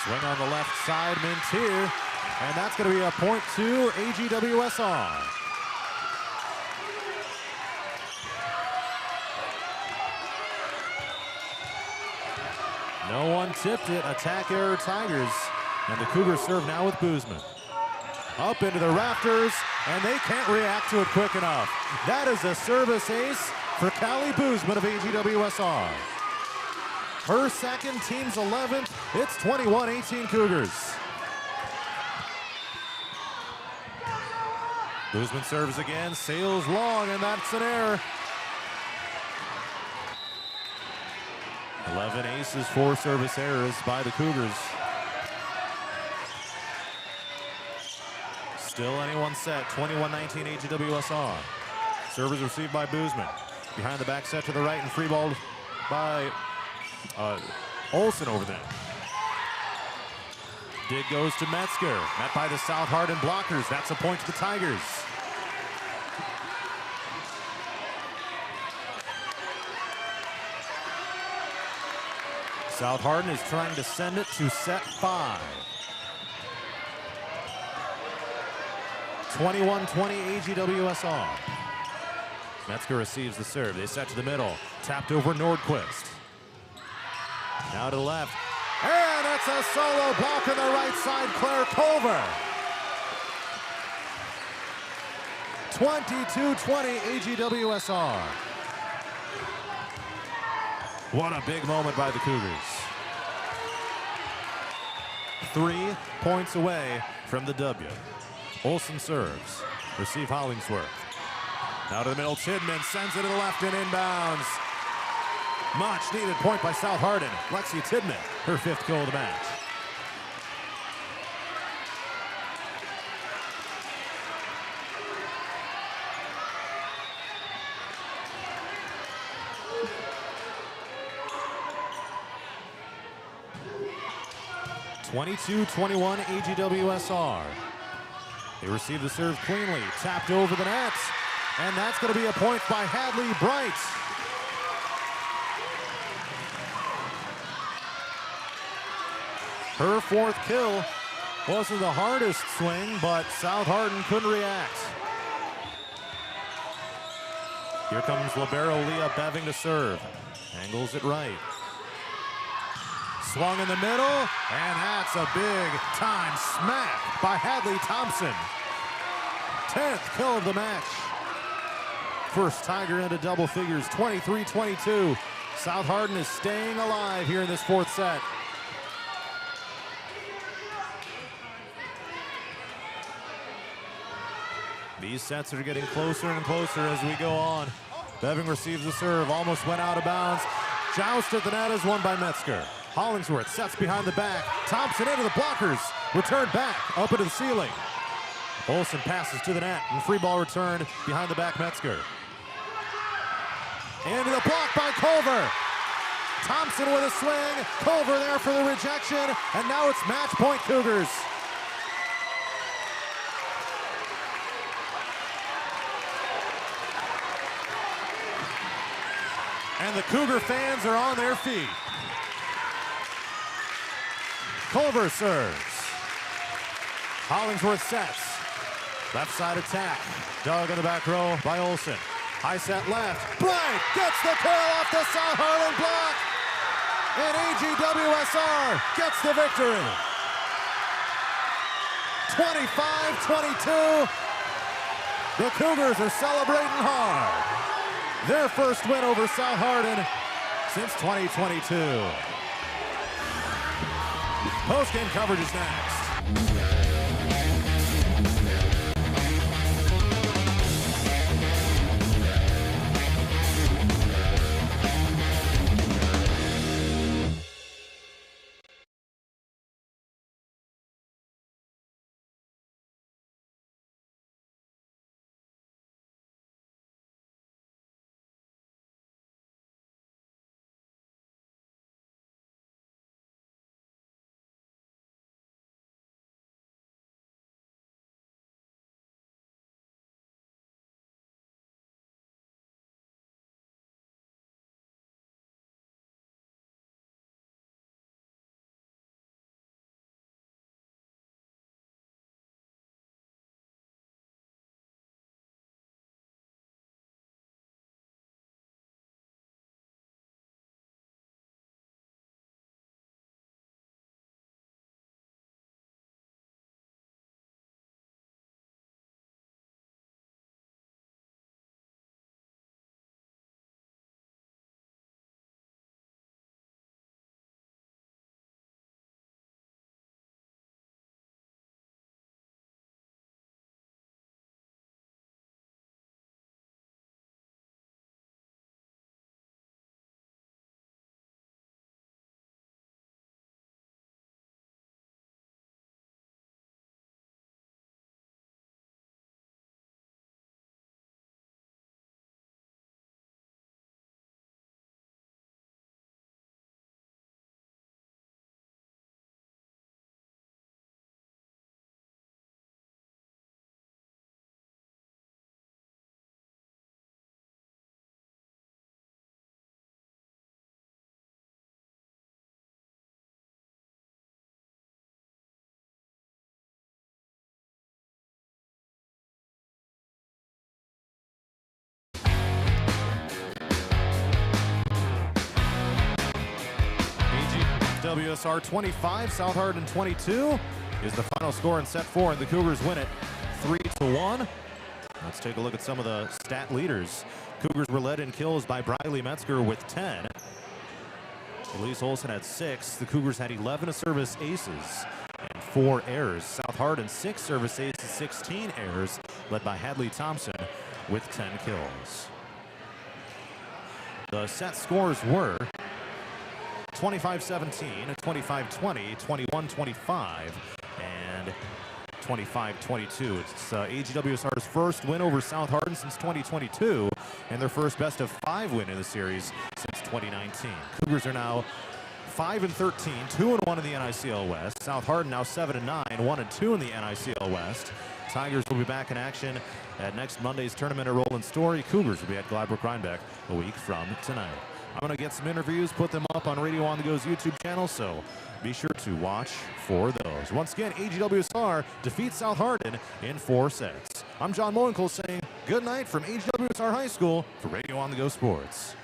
Swing on the left side, Mintier. And that's going to be a point to AGWSR. No one tipped it. Attack error Tigers. And the Cougars serve now with Boozman. Up into the rafters, and they can't react to it quick enough. That is a service ace for Callie Boozman of AGWSR. Her second, team's 11th. It's 21-18 Cougars. Boozman serves again, sails long, and that's an error. 11 aces, 4 service errors by the Cougars. Still anyone's set, 21-19 AGWSR. Serve is received by Boozman. Behind the back set to the right and free ball by Olsen over there. Dig goes to Metzger. Met by the South Hardin blockers. That's a point to the Tigers. South Hardin is trying to send it to set 5. 21-20 AGWSR. Metzger receives the serve. They set to the middle. Tapped over Nordquist. Now to the left. And it's a solo block on the right side, Claire Culver. 22-20 AGWSR. What a big moment by the Cougars. 3 points away from the W. Olsen serves. Receive Hollingsworth. Now to the middle, Tidman sends it to the left and inbounds. Much needed point by South Hardin. Lexi Tidman, her 5th goal of the match. (22-21) AGWSR. They receive the serve cleanly, tapped over the net, and that's going to be a point by Hadley Bright. Her 4th kill wasn't the hardest swing, but South Hardin couldn't react. Here comes libero Leah Beving to serve. Angles it right. Swung in the middle, and that's a big-time smack by Hadley Thompson. 10th kill of the match. First Tiger into double figures, 23-22. South Hardin is staying alive here in this 4th set. These sets are getting closer and closer as we go on. Beving receives the serve, almost went out of bounds. Joust at the net is won by Metzger. Hollingsworth sets behind the back. Thompson into the blockers. Returned back, up into the ceiling. Olsen passes to the net, and free ball returned behind the back Metzger. Into the block by Culver. Thompson with a swing. Culver there for the rejection, and now it's match point Cougars. And the Cougar fans are on their feet. Culver serves. Hollingsworth sets. Left side attack. Dug in the back row by Olsen. High set left. Bright gets the kill off the South Hardin block. And AGWSR gets the victory. 25-22. The Cougars are celebrating hard. Their first win over South Hardin since 2022. Post-game coverage is next. AGWSR 25, South Hardin 22 is the final score in set 4, and the Cougars win it 3-1. Let's take a look at some of the stat leaders. Cougars were led in kills by Briley Metzger with 10. Elise Olsen had 6. The Cougars had 11 service aces and 4 errors. South Hardin 6 service aces, 16 errors, led by Hadley Thompson with 10 kills. The set scores were 25-17, 25-20, 21-25, and 25-22. It's AGWSR's first win over South Hardin since 2022, and their first best of 5 win in the series since 2019. Cougars are now 5-13, 2-1 in the NICL West. South Hardin now 7-9, 1-2 in the NICL West. Tigers will be back in action at next Monday's tournament at Roland Story. Cougars will be at Gladbrook-Rhinebeck a week from tonight. I'm going to get some interviews, put them up on Radio On The Go's YouTube channel, so be sure to watch for those. Once again, AGWSR defeats South Hardin in 4 sets. I'm John Moenkle saying good night from AGWSR High School for Radio On The Go Sports.